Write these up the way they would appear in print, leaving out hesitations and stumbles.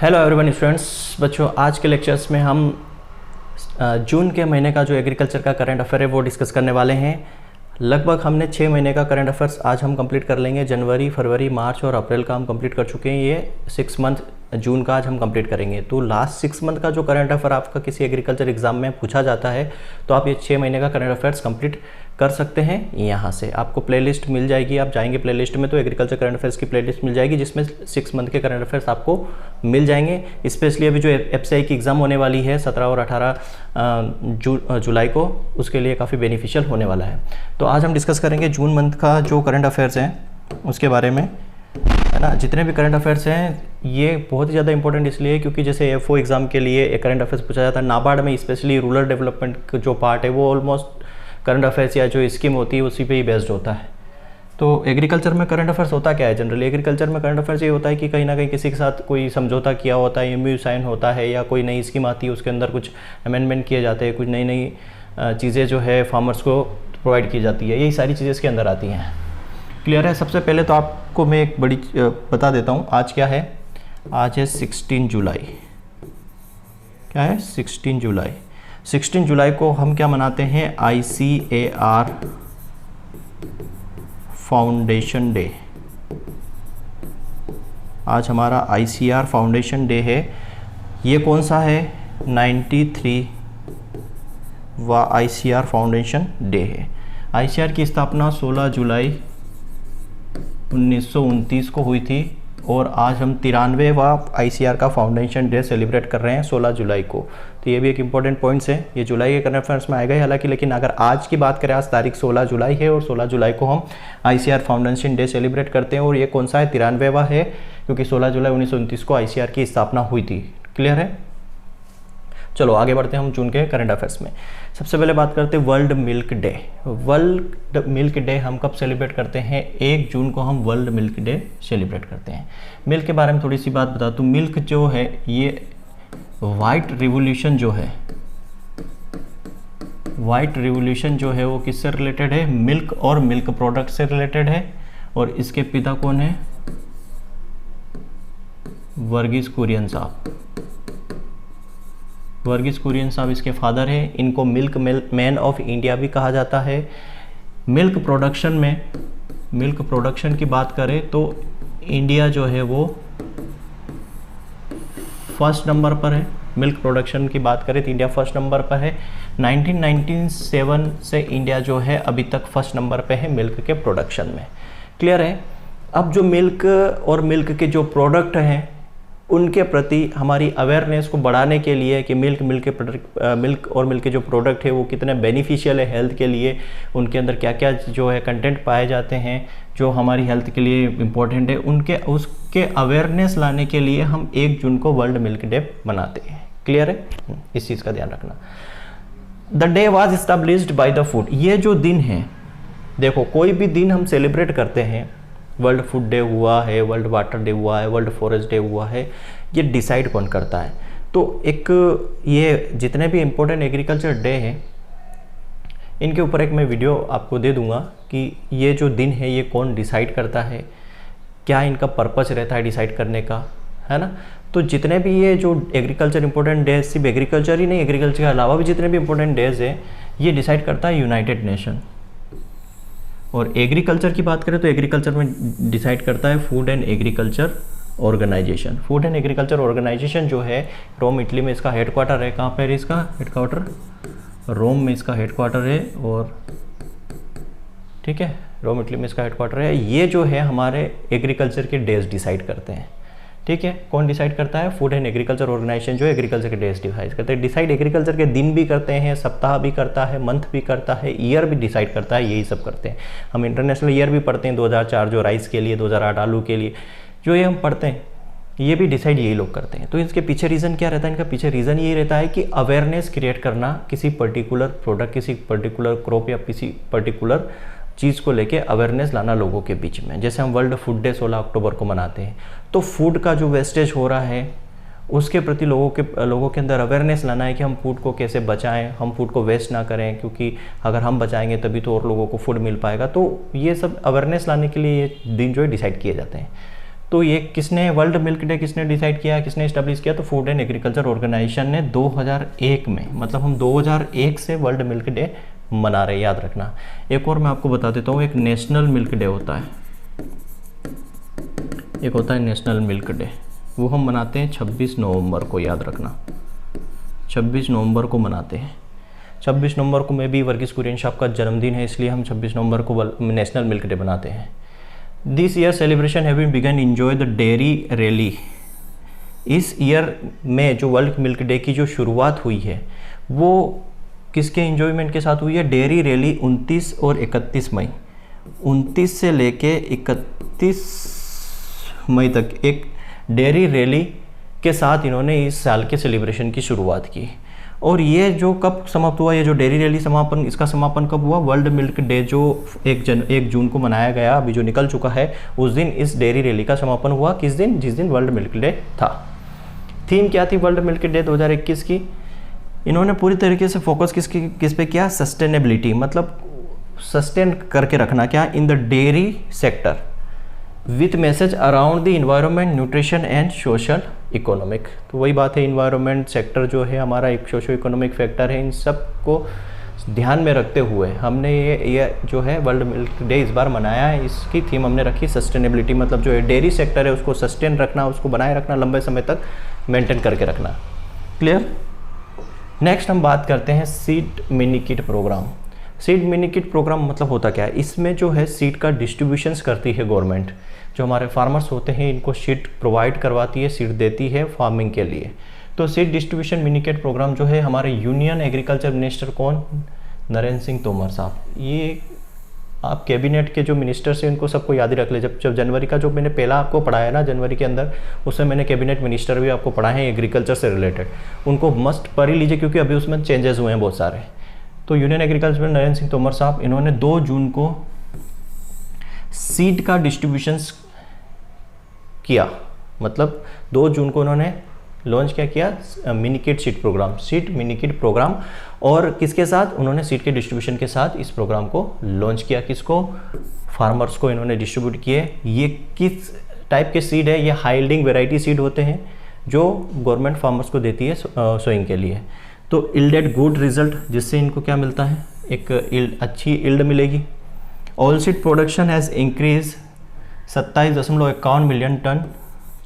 Hello everyone students. बच्चों, आज के लेक्चर्स में हम जून के महीने का जो एग्रीकल्चर का करंट अफेयर है वो डिस्कस करने वाले हैं। लगभग हमने 6 महीने का करंट अफेयर्स आज हम कंप्लीट कर लेंगे। जनवरी, फरवरी, मार्च और अप्रैल का हम कंप्लीट कर चुके हैं। ये 6 मंथ जून का आज हम कंप्लीट करेंगे। तो लास्ट 6 मंथ का जो करंट अफेयर आपका किसी एग्रीकल्चर एग्जाम में पूछा जाता है तो आप ये 6 महीने का करंट अफेयर्स कंप्लीट कर सकते हैं। यहाँ से आपको प्लेलिस्ट मिल जाएगी, आप जाएंगे प्लेलिस्ट में तो एग्रीकल्चर करंट अफेयर्स की प्लेलिस्ट मिल जाएगी जिसमें 6 मंथ के करंट अफेयर्स आपको मिल जाएंगे। स्पेशली अभी जो एफसीआई की एग्ज़ाम होने वाली है 17 और 18 जुलाई को, उसके लिए काफ़ी बेनिफिशियल होने वाला है। तो आज हम डिस्कस करेंगे जून मंथ का जो करंट अफेयर्स हैं उसके बारे में, है ना। जितने भी करंट अफेयर्स हैं ये बहुत ही ज़्यादा इंपॉर्टेंट इसलिए क्योंकि जैसे एफओ एग्ज़ाम के लिए एक करंट अफेयर्स पूछा जाता है, नाबार्ड में स्पेशली रूरल डेवलपमेंट जो पार्ट है वो ऑलमोस्ट करंट अफेयर्स या जो स्कीम होती है उसी पे ही बेस्ड होता है। तो एग्रीकल्चर में करंट अफेयर्स होता क्या है? जनरली एग्रीकल्चर में करंट अफेयर्स ये होता है कि कहीं ना कहीं किसी के साथ कोई समझौता किया होता है, एमओयू साइन होता है, या कोई नई स्कीम आती है उसके अंदर कुछ अमेंडमेंट किए जाते हैं, कुछ नई नई चीज़ें जो है फार्मर्स को प्रोवाइड की जाती है। यही सारी चीज़ें इसके अंदर आती हैं। क्लियर है? सबसे पहले तो आपको मैं एक बड़ी बता देता हूँ। आज क्या है? आज है 16 जुलाई। क्या है? 16 जुलाई। 16 जुलाई को हम क्या मनाते हैं? ICAR foundation day. आज हमारा ICAR फाउंडेशन डे है। ये कौन सा है? 93 ICAR फाउंडेशन डे है। ICAR की स्थापना 16 जुलाई 1929 को हुई थी और आज हम 93वां ICAR का फाउंडेशन डे सेलिब्रेट कर रहे हैं 16 जुलाई को। तो ये भी एक इंपॉर्टेंट पॉइंट्स है। ये जुलाई के करंट अफेयर्स में आएगा हालांकि, लेकिन अगर आज की बात करें, आज तारीख 16 जुलाई है और 16 जुलाई को हम ICAR फाउंडेशन डे सेलिब्रेट करते हैं। और ये कौन सा है? 93वां है क्योंकि 16 जुलाई 1929 को ICAR की स्थापना हुई थी। क्लियर है? चलो आगे बढ़ते हैं हम जून के करंट अफेयर्स में। सबसे पहले बात करते हैं world milk day. World milk day हम कब सेलिब्रेट करते हैं? 1 जून को हम वर्ल्ड मिल्क डे सेलिब्रेट करते हैं। मिल्क के बारे में थोड़ी सी बात बता दूं। मिल्क जो है ये वाइट रिवोल्यूशन जो है, वाइट रिवोल्यूशन जो है वो किससे रिलेटेड है? मिल्क और मिल्क प्रोडक्ट से रिलेटेड है। और इसके पिता कौन है? वर्गीस कुरियन साहब। वर्गीस कुरियन साहब इसके फादर हैं। इनको मिल्क मैन ऑफ इंडिया भी कहा जाता है। मिल्क प्रोडक्शन की बात करें तो इंडिया जो है वो फर्स्ट नंबर पर है। मिल्क प्रोडक्शन की बात करें तो इंडिया फर्स्ट नंबर पर है। 1997 से इंडिया जो है अभी तक फर्स्ट नंबर पे है मिल्क के प्रोडक्शन में। क्लियर है? अब जो मिल्क और मिल्क के जो प्रोडक्ट हैं उनके प्रति हमारी अवेयरनेस को बढ़ाने के लिए कि मिल्क और मिल्क के जो प्रोडक्ट है वो कितने बेनिफिशियल है हेल्थ के लिए, उनके अंदर क्या क्या जो है कंटेंट पाए जाते हैं जो हमारी हेल्थ के लिए इम्पोर्टेंट है, उसके अवेयरनेस लाने के लिए हम 1 जून को वर्ल्ड मिल्क डे मनाते हैं। क्लियर है? इस चीज़ का ध्यान रखना। The day was established by the food. ये जो दिन है, देखो कोई भी दिन हम सेलिब्रेट करते हैं, वर्ल्ड फूड डे हुआ है, वर्ल्ड वाटर डे हुआ है, वर्ल्ड फॉरेस्ट डे हुआ है, ये डिसाइड कौन करता है? तो एक ये जितने भी इम्पोर्टेंट एग्रीकल्चर डे हैं इनके ऊपर एक मैं वीडियो आपको दे दूंगा कि ये जो दिन है ये कौन डिसाइड करता है, क्या इनका पर्पस रहता है डिसाइड करने का, है ना। तो जितने भी ये जो एग्रीकल्चर इंपॉर्टेंट डेज, सिर्फ एग्रीकल्चर ही नहीं, एग्रीकल्चर के अलावा भी जितने भी इंपॉर्टेंट डेज है ये डिसाइड करता है यूनाइटेड नेशन। और एग्रीकल्चर की बात करें तो एग्रीकल्चर में डिसाइड करता है food and agriculture organization. Food and agriculture organization जो है रोम इटली में इसका हेडक्वार्टर है। कहाँ पर है इसका हेडक्वार्टर? रोम में इसका हेडक्वार्टर है। और ठीक है, रोम इटली में इसका हेडक्वार्टर है। ये जो है हमारे एग्रीकल्चर के डेज डिसाइड करते हैं। ठीक है, कौन डिसाइड करता है? फूड एंड एग्रीकल्चर ऑर्गेनाइजेशन जो एग्रीकल्चर के डेज डिसाइड करते हैं। डिसाइड एग्रीकल्चर के दिन भी करते हैं, सप्ताह भी करता है, मंथ भी करता है, ईयर भी डिसाइड करता है। यही सब करते हैं हम। इंटरनेशनल ईयर भी पढ़ते हैं 2004 जो राइस के लिए, 2008 आलू के लिए, जो ये हम पढ़ते हैं ये भी डिसाइड यही लोग करते हैं। तो इसके पीछे रीज़न क्या रहता है? इनका पीछे रीज़न यही रहता है कि अवेयरनेस क्रिएट करना किसी पर्टिकुलर प्रोडक्ट, किसी पर्टिकुलर क्रॉप या किसी पर्टिकुलर चीज़ को लेके अवेयरनेस लाना लोगों के बीच में। जैसे हम वर्ल्ड फूड डे 16 अक्टूबर को मनाते हैं, तो फूड का जो वेस्टेज हो रहा है उसके प्रति लोगों के अंदर अवेयरनेस लाना है कि हम फूड को कैसे बचाएं, हम फूड को वेस्ट ना करें, क्योंकि अगर हम बचाएंगे तभी तो और लोगों को फूड मिल पाएगा। तो ये सब अवेयरनेस लाने के लिए ये दिन जो है डिसाइड किए जाते हैं। तो ये किसने, वर्ल्ड मिल्क डे किसने डिसाइड किया, किसने इस्टेब्लिश किया? तो फूड एंड एग्रीकल्चर ऑर्गेनाइजेशन ने 2001 में, मतलब हम 2001 से वर्ल्ड मिल्क डे मना रहे, याद रखना। एक और मैं आपको बता देता हूँ, एक नेशनल मिल्क डे होता है, एक होता है नेशनल मिल्क डे, वो हम मनाते हैं 26 नवंबर को, याद रखना 26 नवंबर को मनाते हैं। 26 नवंबर को में भी वर्गीस कुरियन साहब का जन्मदिन है, इसलिए हम 26 नवंबर को नेशनल मिल्क डे बनाते हैं। This year celebration have been begin enjoy the dairy rally. इस ईयर में जो वर्ल्ड मिल्क डे की जो शुरुआत हुई है वो किसके एंजॉयमेंट के साथ हुई है? डेयरी रैली 29 और 31 मई, 29 से लेके 31 मई तक एक डेयरी रैली के साथ इन्होंने इस साल के सेलिब्रेशन की शुरुआत की। और ये जो कब समाप्त हुआ, ये जो डेयरी रैली समापन, इसका समापन कब हुआ? वर्ल्ड मिल्क डे जो 1 जून को मनाया गया, अभी जो निकल चुका है, उस दिन इस डेयरी रैली का समापन हुआ। किस दिन? जिस दिन वर्ल्ड मिल्क डे था। थीम क्या थी वर्ल्ड मिल्क डे 2021 की? इन्होंने पूरी तरीके से फोकस किस पे किया? सस्टेनेबिलिटी, मतलब सस्टेन करके रखना क्या? In the dairy sector with message around the environment, nutrition and social economic. तो वही बात है, इन्वायरमेंट सेक्टर जो है हमारा एक सोशो इकोनॉमिक फैक्टर है, इन सब को ध्यान में रखते हुए हमने ये जो है वर्ल्ड मिल्क डे इस बार मनाया है। इसकी थीम हमने रखी सस्टेनेबिलिटी, मतलब जो डेयरी सेक्टर है उसको सस्टेन रखना, उसको बनाए रखना, लंबे समय तक मेंटेन करके रखना। क्लियर? नेक्स्ट हम बात करते हैं seed mini kit program. Seed mini kit program मतलब होता क्या है? इसमें जो है सीड का डिस्ट्रीब्यूशंस करती है गवर्नमेंट, जो हमारे फार्मर्स होते हैं इनको सीड प्रोवाइड करवाती है, सीड देती है फार्मिंग के लिए। तो seed distribution mini kit program जो है हमारे यूनियन एग्रीकल्चर मिनिस्टर कौन? नरेंद्र सिंह तोमर साहब। ये आप कैबिनेट के जो मिनिस्टर्स हैं उनको सबको याद ही रख ले। जब जनवरी का जो मैंने पहला आपको पढ़ाया ना जनवरी के अंदर, उसमें मैंने कैबिनेट मिनिस्टर भी आपको पढ़ाए हैं एग्रीकल्चर से रिलेटेड, उनको मस्ट पढ़ ही लीजिए क्योंकि अभी उसमें चेंजेस हुए हैं बहुत सारे। तो यूनियन एग्रीकल्चर नरेंद्र सिंह तोमर साहब, इन्होंने 2 जून को सीड का डिस्ट्रीब्यूशंस किया, मतलब 2 जून को उन्होंने लॉन्च क्या किया? Mini kit seed program, seed mini kit program. और किसके साथ? उन्होंने सीड के डिस्ट्रीब्यूशन के साथ इस प्रोग्राम को लॉन्च किया। किसको? फार्मर्स को इन्होंने डिस्ट्रीब्यूट किए। ये किस टाइप के सीड है? ये हाई यील्डिंग वेराइटी सीड होते हैं जो गवर्नमेंट फार्मर्स को देती है सोइंग के लिए। तो इल्डेड गुड रिजल्ट, जिससे इनको क्या मिलता है? एक अच्छी इल्ड मिलेगी। Oil seed production has increase 27.51 million ton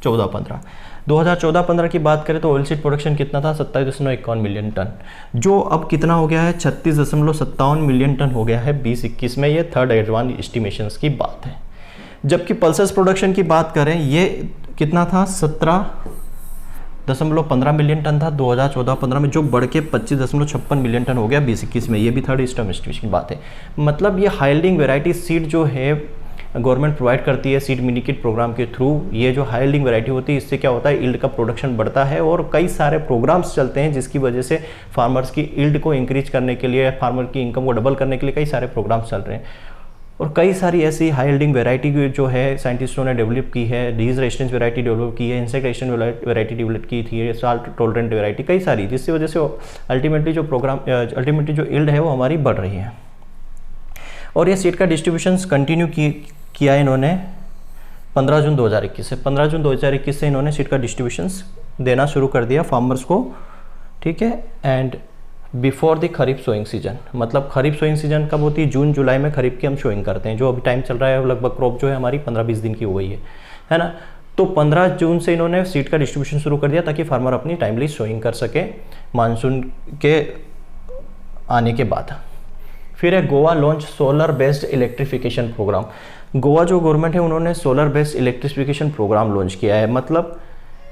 14-15। 2014-15 की बात करें तो ऑयल सीड प्रोडक्शन कितना था? 27.51 मिलियन टन, जो अब कितना हो गया है? 36.57 मिलियन टन हो गया है 2021 में। ये थर्ड एडवांस एस्टिमेशंस की बात है। जबकि पल्सेस प्रोडक्शन की बात करें, ये कितना था? 17.15 मिलियन टन था 2014-15 में, जो बढ़ के 25.56 मिलियन टन हो गया 2021 में। ये भी थर्ड एस्टिमेशन की बात है। मतलब ये हाई यील्डिंग वेराइटी सीड जो है गवर्नमेंट प्रोवाइड करती है सीड मिनी किट प्रोग्राम के थ्रू। ये जो हाई यील्डिंग वैरायटी होती है, इससे क्या होता है? यील्ड का प्रोडक्शन बढ़ता है और कई सारे प्रोग्राम्स चलते हैं जिसकी वजह से फार्मर्स की यील्ड को इंक्रीज करने के लिए, फार्मर की इनकम को डबल करने के लिए कई सारे प्रोग्राम्स चल रहे हैं। और कई सारी ऐसी हाई यील्डिंग वैरायटी जो है साइंटिस्टों ने डेवलप की है। डिजीज रेजिस्टेंस वैरायटी डेवलप की है, इंसेक्ट रेजिस्टेंट वैरायटी डेवलप की थी, साल्ट टॉलरेंट वैरायटी, कई सारी, जिसकी वजह से अल्टीमेटली जो यील्ड है वो हमारी बढ़ रही है। और ये सीड का डिस्ट्रीब्यूशन कंटिन्यू किया इन्होंने 15 जून 2021 से। 15 जून 2021 से इन्होंने सीड का डिस्ट्रीब्यूशंस देना शुरू कर दिया फार्मर्स को, ठीक है। And before the kharif sowing season, मतलब खरीफ सोइंग सीजन कब होती है? जून जुलाई में खरीफ की हम सोइंग करते हैं। जो अभी टाइम चल रहा है लगभग क्रॉप जो है हमारी 15-20 दिन की हो गई है ना। तो 15 जून से इन्होंने सीड का डिस्ट्रीब्यूशन शुरू कर दिया ताकि फार्मर अपनी टाइमली सोइंग कर सके मानसून के आने के बाद। फिर है Goa launch solar based electrification program. Goa जो गवर्नमेंट है उन्होंने solar based electrification program launch किया है, मतलब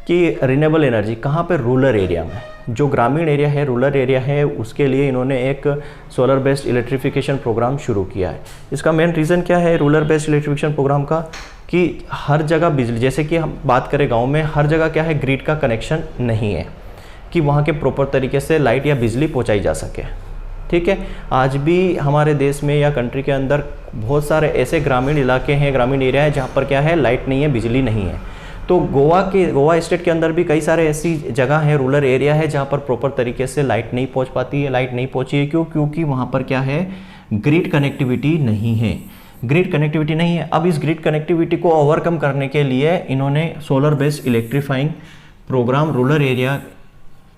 कि रिन्यूएबल एनर्जी कहाँ पे? रूरल एरिया में। जो ग्रामीण एरिया है, रूरल एरिया है, उसके लिए इन्होंने एक सोलर बेस्ड इलेक्ट्रिफिकेशन प्रोग्राम शुरू किया है। इसका मेन रीज़न क्या है रूरल बेस्ड इलेक्ट्रिफिकेशन प्रोग्राम का? कि हर जगह बिजली, जैसे कि हम बात करें गाँव में, हर जगह क्या है? ग्रिड का कनेक्शन नहीं है कि वहाँ के प्रॉपर तरीके से लाइट या बिजली पहुँचाई जा सके, ठीक है। आज भी हमारे देश में या कंट्री के अंदर बहुत सारे ऐसे ग्रामीण इलाके हैं, ग्रामीण एरिया है जहाँ पर क्या है? लाइट नहीं है, बिजली नहीं है। तो गोवा स्टेट के अंदर भी कई सारे ऐसी जगह है, रूरल एरिया है, जहाँ पर प्रॉपर तरीके से लाइट नहीं पहुँच पाती है। लाइट नहीं पहुँची है क्यों? क्योंकि वहाँ पर क्या है? ग्रिड कनेक्टिविटी नहीं है। ग्रिड कनेक्टिविटी नहीं है। अब इस ग्रिड कनेक्टिविटी को ओवरकम करने के लिए इन्होंने solar based electrifying program rural area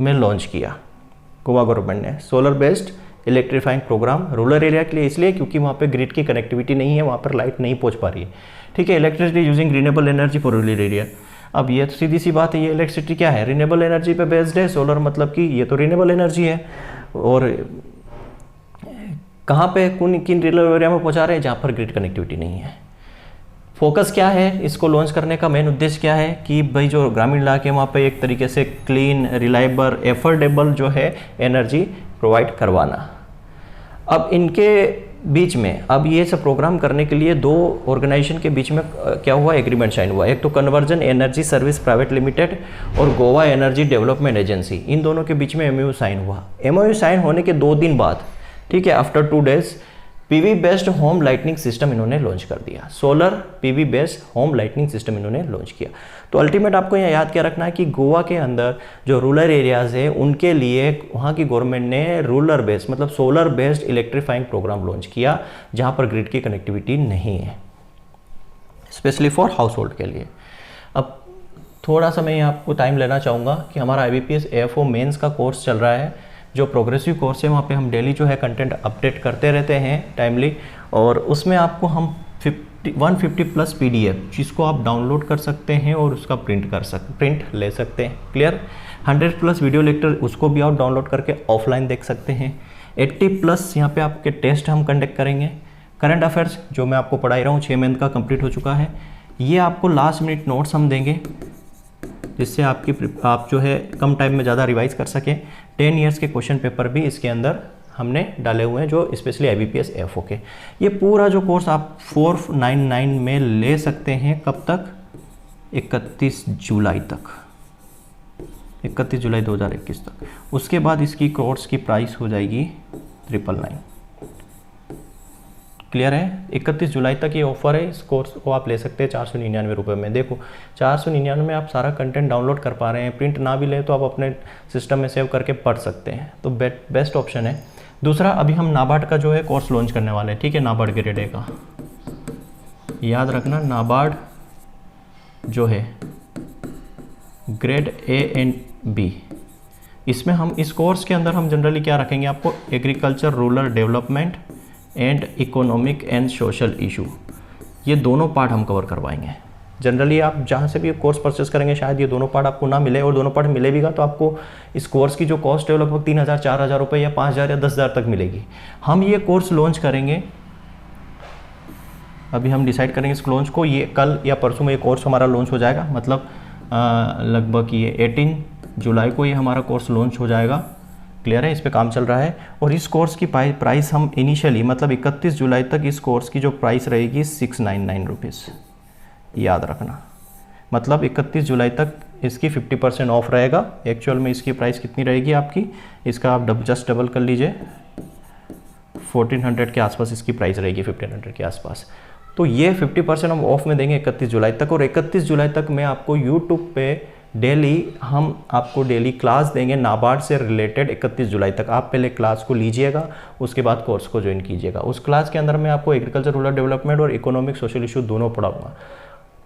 में लॉन्च किया। गोवा गवर्नमेंट ने solar based electrifying program rural area के लिए, इसलिए क्योंकि वहाँ पे ग्रिड की कनेक्टिविटी नहीं है, वहाँ पर लाइट नहीं पहुँच पा रही है। ठीक है, electricity using renewable energy for rural area. अब ये तो सीधी सी बात है, ये इलेक्ट्रिसिटी क्या है, रिन्यूएबल एनर्जी पे बेस्ड है। सोलर मतलब कि ये तो रिन्यूएबल एनर्जी है, और कहाँ पे किन रूरल एरिया में पहुँचा रहे हैं, जहाँ पर ग्रिड कनेक्टिविटी नहीं है। फोकस क्या है इसको लॉन्च करने का, मेन उद्देश्य क्या है कि भाई जो ग्रामीण इलाके हैं वहाँ पे एक तरीके से क्लीन, रिलायबल, एफोर्डेबल जो है एनर्जी प्रोवाइड करवाना। अब इनके बीच में अब ये सब प्रोग्राम करने के लिए दो ऑर्गेनाइजेशन के बीच में क्या हुआ, एग्रीमेंट साइन हुआ। एक तो conversion energy service private limited और गोवा एनर्जी डेवलपमेंट एजेंसी, इन दोनों के बीच में एमओयू साइन हुआ। एमओयू साइन होने के 2 दिन बाद, ठीक है, after 2 days, PV based home lightning system इन्होंने लॉन्च कर दिया। Solar PV based home lightning system इन्होंने लॉन्च किया। तो अल्टीमेट आपको यहाँ याद क्या रखना है कि गोवा के अंदर जो रूरल एरियाज है उनके लिए वहाँ की गवर्नमेंट ने रूरल बेस्ड मतलब solar based electrifying program launch किया, जहाँ पर ग्रिड की कनेक्टिविटी नहीं है, स्पेशली फॉर हाउस होल्ड के लिए। अब थोड़ा सा मैं आपको टाइम लेना चाहूँगा कि हमारा IBPS AFO मेंस का कोर्स चल रहा है, जो प्रोग्रेसिव कोर्स है, वहाँ पे हम डेली जो है कंटेंट अपडेट करते रहते हैं टाइमली, और उसमें आपको हम 150+ PDF जिसको आप डाउनलोड कर सकते हैं और उसका प्रिंट ले सकते हैं। क्लियर? 100+ वीडियो लेक्चर, उसको भी आप डाउनलोड करके ऑफलाइन देख सकते हैं। 80+ यहाँ पे आपके टेस्ट हम कंडक्ट करेंगे। करंट अफेयर्स जो मैं आपको पढ़ा ही रहा हूँ 6 मंथ का कंप्लीट हो चुका है। ये आपको लास्ट मिनट नोट्स हम देंगे, जिससे आप जो है कम टाइम में ज़्यादा रिवाइज कर सकें। 10 ईयर्स के क्वेश्चन पेपर भी इसके अंदर हमने डाले हुए हैं, जो स्पेशली IBPS AFO के। ये पूरा जो कोर्स आप 499 में ले सकते हैं। कब तक? 31 जुलाई तक, 31 जुलाई 2021 तक। उसके बाद इसकी कोर्स की प्राइस हो जाएगी 999। क्लियर है? 31 जुलाई तक ये ऑफर है। इस कोर्स को आप ले सकते हैं 499 रुपये में। देखो 499 में आप सारा कंटेंट डाउनलोड कर पा रहे हैं। प्रिंट ना भी लें तो आप अपने सिस्टम में सेव करके पढ़ सकते हैं, तो बेस्ट ऑप्शन है। दूसरा, अभी हम नाबार्ड का जो है कोर्स लॉन्च करने वाले हैं। ठीक है, नाबार्ड ग्रेड A का याद रखना, नाबार्ड जो है ग्रेड A एंड B, इसमें हम इस कोर्स के अंदर हम जनरली क्या रखेंगे, आपको agriculture, rural development and economic and social issue, ये दोनों पार्ट हम कवर करवाएंगे। जनरली आप जहाँ से भी कोर्स परचेस करेंगे शायद ये दोनों पार्ट आपको ना मिले, और दोनों पार्ट मिलेगा तो आपको इस कोर्स की जो कॉस्ट है लगभग 3000, 4000 रुपये या 5000 या 10,000 तक मिलेगी। हम ये कोर्स लॉन्च करेंगे, अभी हम डिसाइड करेंगे इस लॉन्च को। ये कल या परसों में ये कोर्स हमारा लॉन्च हो जाएगा, मतलब लगभग ये 18 जुलाई को ये हमारा कोर्स लॉन्च हो जाएगा। क्लियर है? इस पे काम चल रहा है। और इस कोर्स की प्राइस हम इनिशियली मतलब 31 जुलाई तक इस कोर्स की जो प्राइस रहेगी 699 रुपीज़, याद रखना। मतलब 31 जुलाई तक इसकी 50% ऑफ रहेगा। एक्चुअल में इसकी प्राइस कितनी रहेगी आपकी, इसका आप जस्ट डबल कर लीजिए, 1400 के आसपास इसकी प्राइस रहेगी, 1500 के आसपास। तो ये 50% हम ऑफ में देंगे 31 जुलाई तक। और 31 जुलाई तक मैं आपको यूट्यूब पे हम आपको डेली क्लास देंगे नाबार्ड से रिलेटेड। 31 जुलाई तक आप पहले क्लास को लीजिएगा, उसके बाद कोर्स को ज्वाइन कीजिएगा। उस क्लास के अंदर मैं आपको एग्रीकल्चर, रूरल डेवलपमेंट और इकोनॉमिक सोशल इशू दोनों पढ़ाऊंगा।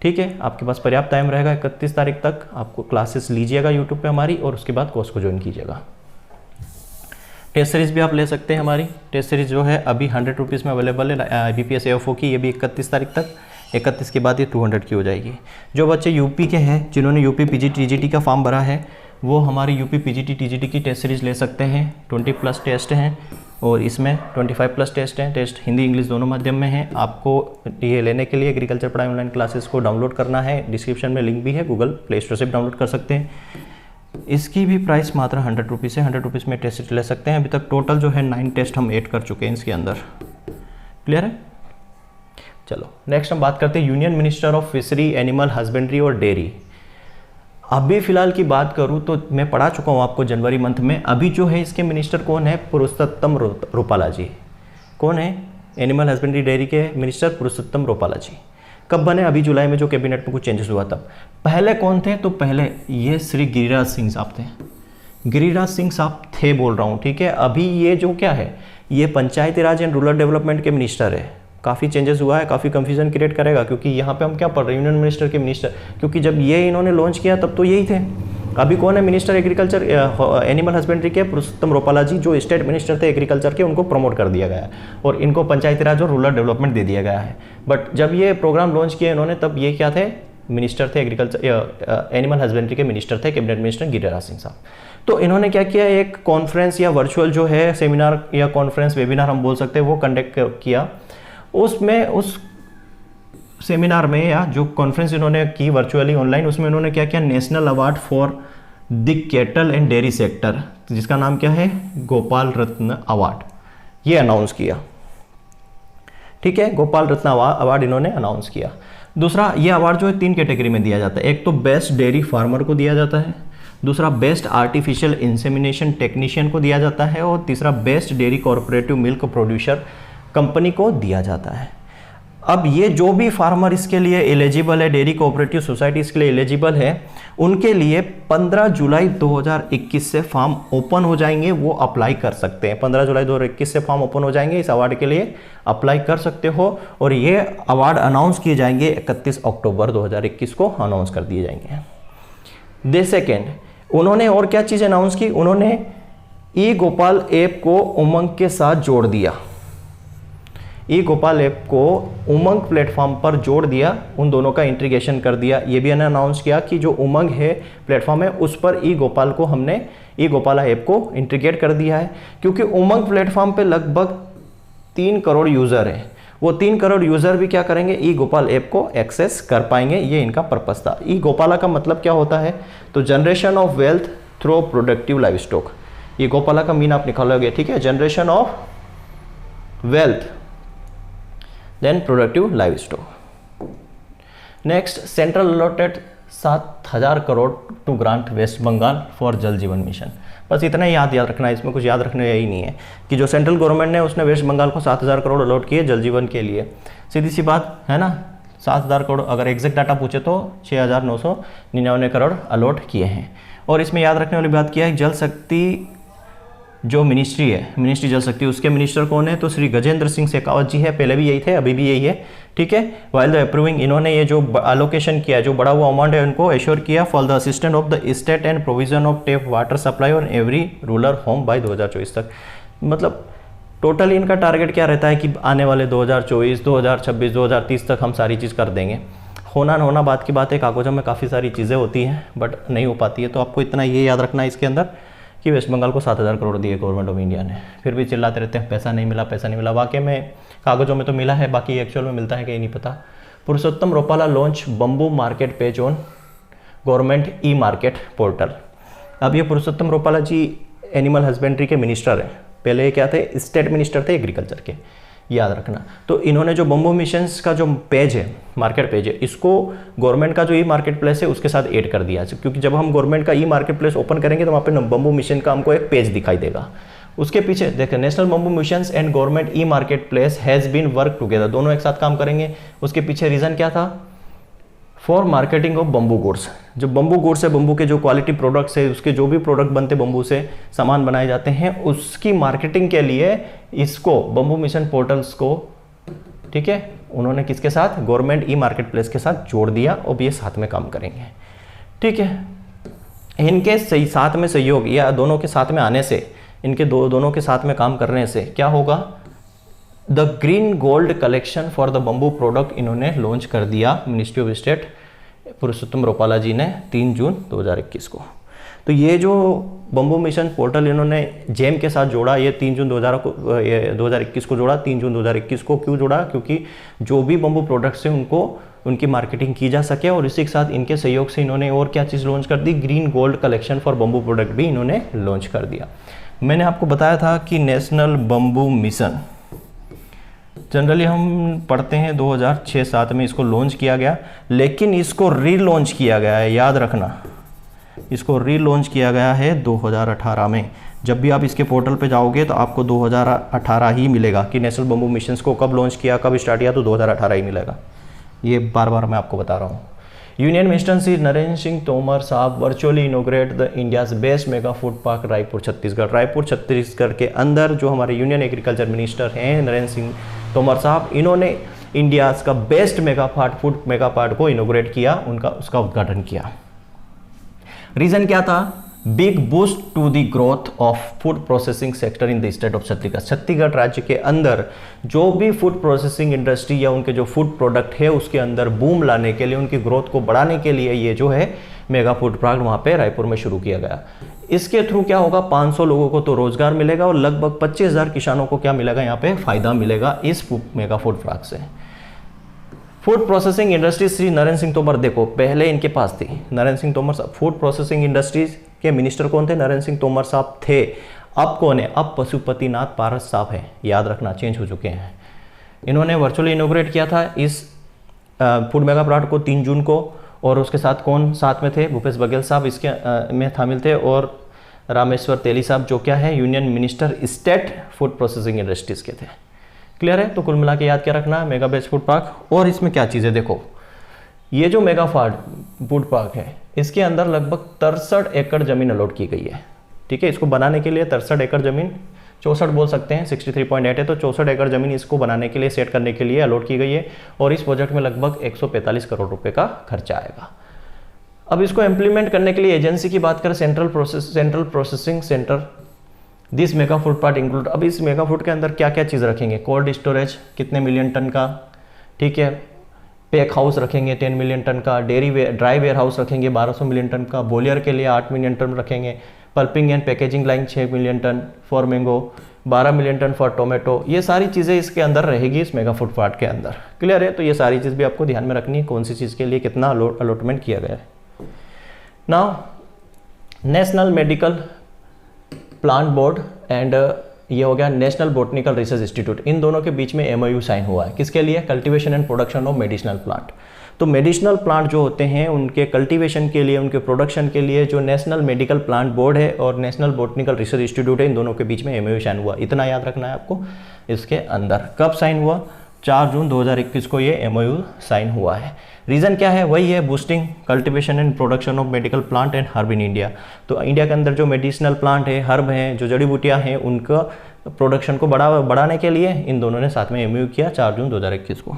ठीक है, आपके पास पर्याप्त टाइम रहेगा। 31 तारीख तक आपको क्लासेस लीजिएगा यूट्यूब पे हमारी, और उसके बाद कोर्स को ज्वाइन कीजिएगा। टेस्ट सीरीज़ भी आप ले सकते हैं हमारी। टेस्ट सीरीज़ जो है अभी 100 रुपीज़ में अवेलेबल है IBPS AFO की, ये भी 31 तारीख तक। 31 के बाद ये 200 की हो जाएगी। जो बच्चे यूपी के हैं, जिन्होंने यूपी PGT TGT का फॉर्म भरा है, वो हमारी यूपी PGT TGT की टेस्ट सीरीज़ ले सकते हैं। 20+ टेस्ट हैं और इसमें 25+ टेस्ट हैं। टेस्ट हिंदी इंग्लिश दोनों माध्यम में हैं। आपको ये लेने के लिए एग्रीकल्चर पढ़ाई ऑनलाइन क्लासेस को डाउनलोड करना है। डिस्क्रिप्शन में लिंक भी है, गूगल प्ले स्टोर से भी डाउनलोड कर सकते हैं। इसकी भी प्राइस मात्र 100 रुपीज़ है। 100 रुपीज़ में टेस्ट ले सकते हैं। अभी तक टोटल जो है 9 टेस्ट हम ऐड कर चुके हैं इसके अंदर। क्लियर है? चलो नेक्स्ट हम बात करते हैं union minister of fishery, animal husbandry और डेयरी। अभी फिलहाल की बात करूं तो मैं पढ़ा चुका हूं आपको जनवरी मंथ में। अभी जो है इसके मिनिस्टर कौन है? पुरुषोत्तम रूपाला जी। कौन है? एनिमल हस्बेंड्री डेयरी के मिनिस्टर पुरुषोत्तम रूपाला जी। कब बने? अभी जुलाई में जो कैबिनेट में कुछ चेंजेस हुआ तब। पहले कौन थे? तो पहले ये श्री गिरिराज सिंह साहब थे। गिरिराज सिंह साहब थे बोल रहा हूँ, ठीक है। अभी ये जो क्या है, ये पंचायती राज एंड रूरल डेवलपमेंट के मिनिस्टर है। काफ़ी चेंजेस हुआ है, काफ़ी कंफ्यूजन क्रिएट करेगा, क्योंकि यहाँ पे हम क्या पढ़ रहे हैं, यूनियन मिनिस्टर के मिनिस्टर, क्योंकि जब ये इन्होंने लॉन्च किया तब तो यही थे। अभी कौन है मिनिस्टर एग्रीकल्चर एनिमल हस्बेंड्री के? पुरुषोत्तम रूपाला जी, जो स्टेट मिनिस्टर थे एग्रीकल्चर के, उनको प्रमोट कर दिया गया है और इनको पंचायती राज और रूरल डेवलपमेंट दे दिया गया है। बट जब ये प्रोग्राम लॉन्च किया इन्होंने, तब ये क्या थे? मिनिस्टर थे एग्रीकल्चर एनिमल हस्बेंड्री के मिनिस्टर थे, कैबिनेट मिनिस्टर गिरिराज सिंह साहब। तो इन्होंने क्या किया, एक कॉन्फ्रेंस या वर्चुअल जो है सेमिनार या कॉन्फ्रेंस वेबिनार हम बोल सकते हैं, वो कंडक्ट किया। उसमें उस सेमिनार में या जो कॉन्फ्रेंस इन्होंने की वर्चुअली ऑनलाइन, उसमें इन्होंने क्या किया, national award for the cattle and dairy sector, जिसका नाम क्या है, गोपाल रत्न अवार्ड, ये अनाउंस किया। ठीक है, गोपाल रत्न अवार्ड इन्होंने अनाउंस किया। दूसरा, ये अवार्ड जो है 3 कैटेगरी में दिया जाता है। एक तो बेस्ट डेयरी फार्मर को दिया जाता है, दूसरा बेस्ट आर्टिफिशियल इंसेमिनेशन टेक्नीशियन को दिया जाता है, और तीसरा best dairy corporative milk producer company को दिया जाता है। अब ये जो भी फार्मर इसके लिए एलिजिबल है, डेयरी कोऑपरेटिव सोसाइटी इसके लिए एलिजिबल है, उनके लिए 15 जुलाई 2021 से फॉर्म ओपन हो जाएंगे, वो अप्लाई कर सकते हैं। 15 जुलाई 2021 से फॉर्म ओपन हो जाएंगे, इस अवार्ड के लिए अप्लाई कर सकते हो। और ये अवार्ड अनाउंस किए जाएंगे 31 अक्टूबर 2021 को अनाउंस कर दिए जाएंगे। सेकेंड, उन्होंने और क्या चीज़ अनाउंस की, उन्होंने ई गोपाल ऐप को उमंग के साथ जोड़ दिया। ई गोपाल ऐप को उमंग प्लेटफॉर्म पर जोड़ दिया, उन दोनों का इंटीग्रेशन कर दिया। ये भी अनाउंस किया कि जो उमंग है प्लेटफॉर्म है, उस पर ई गोपाल को हमने ई गोपाला ऐप को इंटीग्रेट कर दिया है, क्योंकि उमंग प्लेटफॉर्म पे लगभग 3 करोड़ यूज़र हैं। वो 3 करोड़ यूज़र भी क्या करेंगे, ई गोपाल ऐप को एक्सेस कर पाएंगे। ये इनका पर्पस था। ई गोपाला का मतलब क्या होता है, तो generation of wealth through productive livestock. E Gopala का मीन आप निकालोगे, ठीक है, generation of wealth then productive livestock. Next, central allotted 7,000 crore to grant West Bengal for Jal Jeevan mission. बस इतना ही याद रखना है, इसमें कुछ याद रखने यही नहीं है कि जो सेंट्रल गवर्नमेंट ने उसने वेस्ट बंगाल को 7,000 करोड़ अलॉट किए जल जीवन के लिए। सीधी सी बात है ना, 7,000 करोड़, अगर एग्जैक्ट डाटा पूछे तो 6,999 करोड़ अलॉट किए हैं। और इसमें याद रखने वाली बात क्या है, जल शक्ति जो मिनिस्ट्री है, मिनिस्ट्री जल शक्ति, उसके मिनिस्टर कौन है, तो श्री गजेंद्र सिंह शेखावत जी है। पहले भी यही थे, अभी भी यही है, ठीक है। वाइल द अप्रूविंग, इन्होंने ये जो अलोकेशन किया, जो बड़ा हुआ अमाउंट है, उनको एश्योर किया for the assistant of the state and provision of tap water supply on every rural home by 2024 तक। मतलब टोटल इनका टारगेट क्या रहता है कि आने वाले 2024, 2026, 2030 तक हम सारी चीज़ कर देंगे। होना ना होना बात की बात है, कागजों में काफ़ी सारी चीज़ें होती हैं बट नहीं हो पाती है। तो आपको इतना ये याद रखना है इसके अंदर कि वेस्ट बंगाल को 7,000 करोड़ दिए गवर्नमेंट ऑफ इंडिया ने। फिर भी चिल्लाते रहते हैं पैसा नहीं मिला, पैसा नहीं मिला। वाकई में कागजों में तो मिला है, बाकी एक्चुअल में मिलता है कि नहीं पता। Purushottam Rupala launch bamboo market page on government e market portal. अब ये पुरुषोत्तम रूपाला जी एनिमल हस्बेंड्री के मिनिस्टर हैं, पहले क्या थे, स्टेट मिनिस्टर थे एग्रीकल्चर के, याद रखना। तो इन्होंने जो बम्बू मिशंस का जो पेज है, मार्केट पेज है, इसको गवर्नमेंट का जो ई मार्केट प्लेस है उसके साथ ऐड कर दिया, क्योंकि जब हम गवर्नमेंट का ई मार्केट प्लेस ओपन करेंगे तो वहाँ पे बम्बू मिशन का हमको एक पेज दिखाई देगा। उसके पीछे देखिए, national bamboo missions and government e market place has been work together, दोनों एक साथ काम करेंगे। उसके पीछे रीज़न क्या था, for marketing of bamboo goods. जो बम्बू गुड्स है, बम्बू के जो क्वालिटी प्रोडक्ट्स है, उसके जो भी प्रोडक्ट बनते बम्बू से सामान बनाए जाते हैं, उसकी मार्केटिंग के लिए इसको बम्बू मिशन पोर्टल्स को, ठीक है, उन्होंने किसके साथ, गवर्नमेंट ई मार्केट प्लेस के साथ जोड़ दिया। और ये साथ में काम करेंगे, ठीक है। इनके साथ में सहयोग या दोनों के साथ में आने से, इनके दोनों के साथ में काम करने से क्या होगा, the green gold collection for the bamboo product इन्होंने लॉन्च कर दिया मिनिस्ट्री ऑफ स्टेट पुरुषोत्तम रूपाला जी ने 3 जून 2021 को। तो ये जो बम्बू मिशन पोर्टल इन्होंने जेम के साथ जोड़ा, ये 3 जून 2021 को जोड़ा। 3 जून 2021 को क्यों जोड़ा, क्योंकि जो भी बम्बू प्रोडक्ट्स हैं उनको उनकी मार्केटिंग की जा सके। और इसी के साथ इनके सहयोग से इन्होंने और क्या चीज़ लॉन्च कर दी, green gold collection for bamboo product भी इन्होंने लॉन्च कर दिया। मैंने आपको बताया था कि नेशनल बम्बू मिशन जनरली हम पढ़ते हैं 2006-07 में इसको लॉन्च किया गया, लेकिन इसको रीलॉन्च किया गया है, याद रखना, इसको रीलॉन्च किया गया है 2018 में। जब भी आप इसके पोर्टल पे जाओगे तो आपको 2018 ही मिलेगा कि नेशनल बम्बू मिशंस को कब लॉन्च किया, कब स्टार्ट किया, तो 2018 ही मिलेगा। ये बार बार मैं आपको बता रहा हूँ। यूनियन मिनिस्टर श्री नरेंद्र सिंह तोमर साहब virtually इनोग्रेट the India's best mega food park Raipur Chhattisgarh. Raipur Chhattisgarh के अंदर जो हमारे यूनियन एग्रीकल्चर मिनिस्टर हैं नरेंद्र सिंह तोमर साहब, इन्होंने इंडिया का best mega part, food mega part को इनोग्रेट किया, उसका उद्घाटन किया। रीजन क्या था? Big boost to the growth of food processing sector in the state of Chhattisgarh. Chhattisgarh राज्य के अंदर जो भी फूड प्रोसेसिंग इंडस्ट्री या उनके जो फूड प्रोडक्ट है उसके अंदर बूम लाने के लिए, उनकी ग्रोथ को बढ़ाने के लिए ये जो है मेगा फूड पार्क वहाँ पे रायपुर में शुरू किया गया। इसके थ्रू क्या होगा? 500 लोगों को तो रोजगार मिलेगा और लगभग 25,000 किसानों को क्या मिलेगा? यहाँ पे फायदा मिलेगा इस मेगा फूड पार्क से। Food processing industries Shri Narendra Singh Tomar, देखो पहले इनके पास थी नरेंद्र सिंह तोमर साहब, फूड प्रोसेसिंग इंडस्ट्रीज के मिनिस्टर कौन थे? नरेंद्र सिंह तोमर साहब थे। अब कौन है? अब पशुपतिनाथ पारस साहब है, याद रखना, चेंज हो चुके हैं। इन्होंने वर्चुअली इनोग्रेट किया था इस फूड मेगा पार्क को 3 जून को, और उसके साथ कौन साथ में थे? भूपेश बघेल साहब इसके में शामिल थे, और रामेश्वर तेली साहब जो क्या है union minister state food processing industries के थे। क्लियर है? तो कुल मिला के याद क्या रखना? Mega best food park. और इसमें क्या चीज़ें देखो, ये जो मेगा फूड पार्क है इसके अंदर लगभग 63 एकड़ जमीन अलॉट की गई है। ठीक है, इसको बनाने के लिए 63 एकड़ जमीन, 64 बोल सकते हैं, 63.8 है, तो 64 एकड़ जमीन इसको बनाने के लिए, सेट करने के लिए अलॉट की गई है। और इस प्रोजेक्ट में लगभग 145 करोड़ रुपए का खर्चा आएगा। अब इसको इम्प्लीमेंट करने के लिए एजेंसी की बात करें, central processing centre this mega food park include. अब इस मेगा फूड के अंदर क्या क्या चीज़ रखेंगे? कोल्ड स्टोरेज कितने मिलियन टन का, ठीक है, पैक हाउस रखेंगे 10 मिलियन टन का, ड्राई वेयर हाउस रखेंगे 1200 मिलियन टन का, बोलियर के लिए 8 मिलियन टन रखेंगे, pulping and packaging line 6 million ton for mango, 12 million ton for tomato. ये सारी चीज़ें इसके अंदर रहेगी इस मेगा फूड पार्क के अंदर। क्लियर है? तो ये सारी चीज़ भी आपको ध्यान में रखनी है, कौन सी चीज़ के लिए कितना अलॉटमेंट किया गया है। Now national medical plant board and ये हो गया नेशनल बोटनिकल रिसर्च इंस्टीट्यूट, इन दोनों के बीच में एमओयू साइन हुआ है। किसके लिए? Cultivation and production of medicinal plant. तो मेडिसिनल प्लांट जो होते हैं उनके कल्टीवेशन के लिए, उनके प्रोडक्शन के लिए जो नेशनल मेडिकल प्लांट बोर्ड है और नेशनल बोटनिकल रिसर्च इंस्टीट्यूट है, इन दोनों के बीच में एमओयू साइन हुआ। इतना याद रखना है आपको इसके अंदर। कब साइन हुआ? 4 जून 2021 को ये एमओयू साइन हुआ है। रीज़न क्या है? वही है, boosting cultivation and production of medical plant and herb in India. तो इंडिया के अंदर जो मेडिसिनल प्लांट है, हर्ब हैं, जो जड़ी बूटियाँ हैं, उनका प्रोडक्शन को बढ़ाने के लिए इन दोनों ने साथ में एमओयू किया 4 जून 2021 को।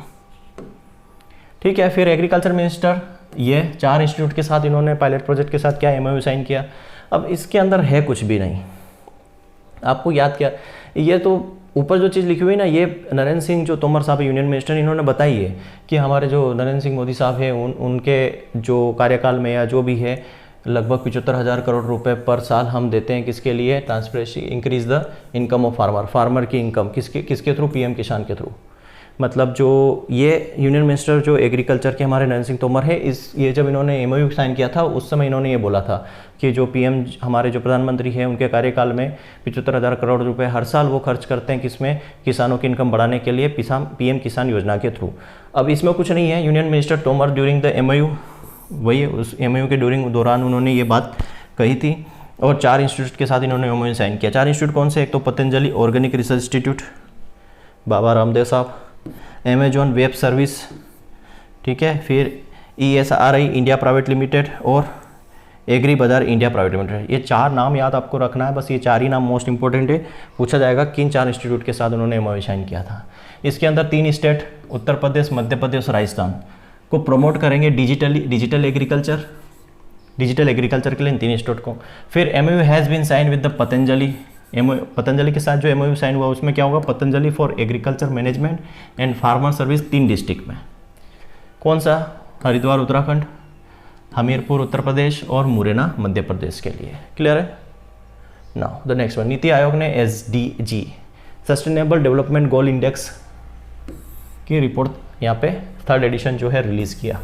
ठीक है, फिर एग्रीकल्चर मिनिस्टर, ये 4 इंस्टीट्यूट के साथ इन्होंने पायलट प्रोजेक्ट के साथ क्या एमओयू साइन किया। अब इसके अंदर है कुछ भी नहीं, आपको याद क्या, ये तो ऊपर जो चीज़ लिखी हुई ना, ये नरेंद्र सिंह जो तोमर साहब यूनियन मिनिस्टर, इन्होंने बताई है कि हमारे जो नरेंद्र सिंह मोदी साहब हैं उनके जो कार्यकाल में या जो भी है लगभग 75,000 करोड़ रुपए पर साल हम देते हैं। किसके लिए? Transparency, increase the income of farmer की इनकम किसके थ्रू? पीएम किसान के थ्रू। मतलब जो ये यूनियन मिनिस्टर जो एग्रीकल्चर के हमारे नरेंद्र सिंह तोमर है, ये जब इन्होंने एमओयू साइन किया था उस समय इन्होंने ये बोला था कि जो पीएम हमारे जो प्रधानमंत्री हैं उनके कार्यकाल में 75,000 करोड़ रुपए हर साल वो खर्च करते हैं किसमें? किसानों की इनकम बढ़ाने के लिए, पीएम किसान योजना के थ्रू। अब इसमें कुछ नहीं है। Union minister Tomar during the MOU, वही उस एमओयू के दौरान उन्होंने ये बात कही थी। और 4 इंस्टीट्यूट के साथ इन्होंने एमओयू साइन किया। 4 इंस्टीट्यूट कौन से? एक तो Patanjali organic research institute, Baba Ramdev साहब, अमेजॉन वेब सर्विस, ठीक है, फिर ESRI इंडिया प्राइवेट लिमिटेड और एग्री बाजार इंडिया प्राइवेट लिमिटेड। ये 4 नाम याद आपको रखना है, बस ये 4 ही नाम मोस्ट इंपॉर्टेंट है। पूछा जाएगा किन 4 इंस्टीट्यूट के साथ उन्होंने एमओयू साइन किया था। इसके अंदर 3 स्टेट, उत्तर प्रदेश, मध्य प्रदेश और राजस्थान को प्रमोट करेंगे डिजिटल एग्रीकल्चर के लिए इन 3 स्टेट को। फिर MOU has been sign with the Patanjali के साथ जो एमओयू साइन हुआ उसमें क्या होगा? Patanjali for agriculture management and farmer service 3 district में। कौन सा? हरिद्वार उत्तराखंड, हमीरपुर उत्तर प्रदेश और मुरैना मध्य प्रदेश के लिए। क्लियर है? Now the next one, NITI Aayog ने SDG sustainable development goal index की रिपोर्ट यहाँ पे 3rd एडिशन जो है रिलीज़ किया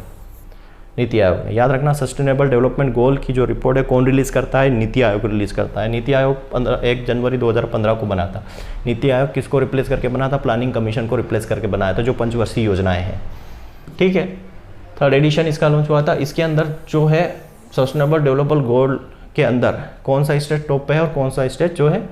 नीति आयोग ने। याद रखना, सस्टेनेबल डेवलपमेंट गोल की जो रिपोर्ट है कौन रिलीज़ करता है? नीति आयोग रिलीज़ करता है। नीति आयोग 1 जनवरी 2015 को बना था। नीति आयोग किसको रिप्लेस करके बना था? प्लानिंग कमीशन को रिप्लेस करके बनाया था, जो 5 वर्षीय योजनाएं हैं। ठीक है, 3rd एडिशन इसका लॉन्च हुआ था। इसके अंदर जो है सस्टेनेबल डेवलपमेंट गोल के अंदर कौन सा स्टेट टॉप पे है और कौन सा स्टेट जो है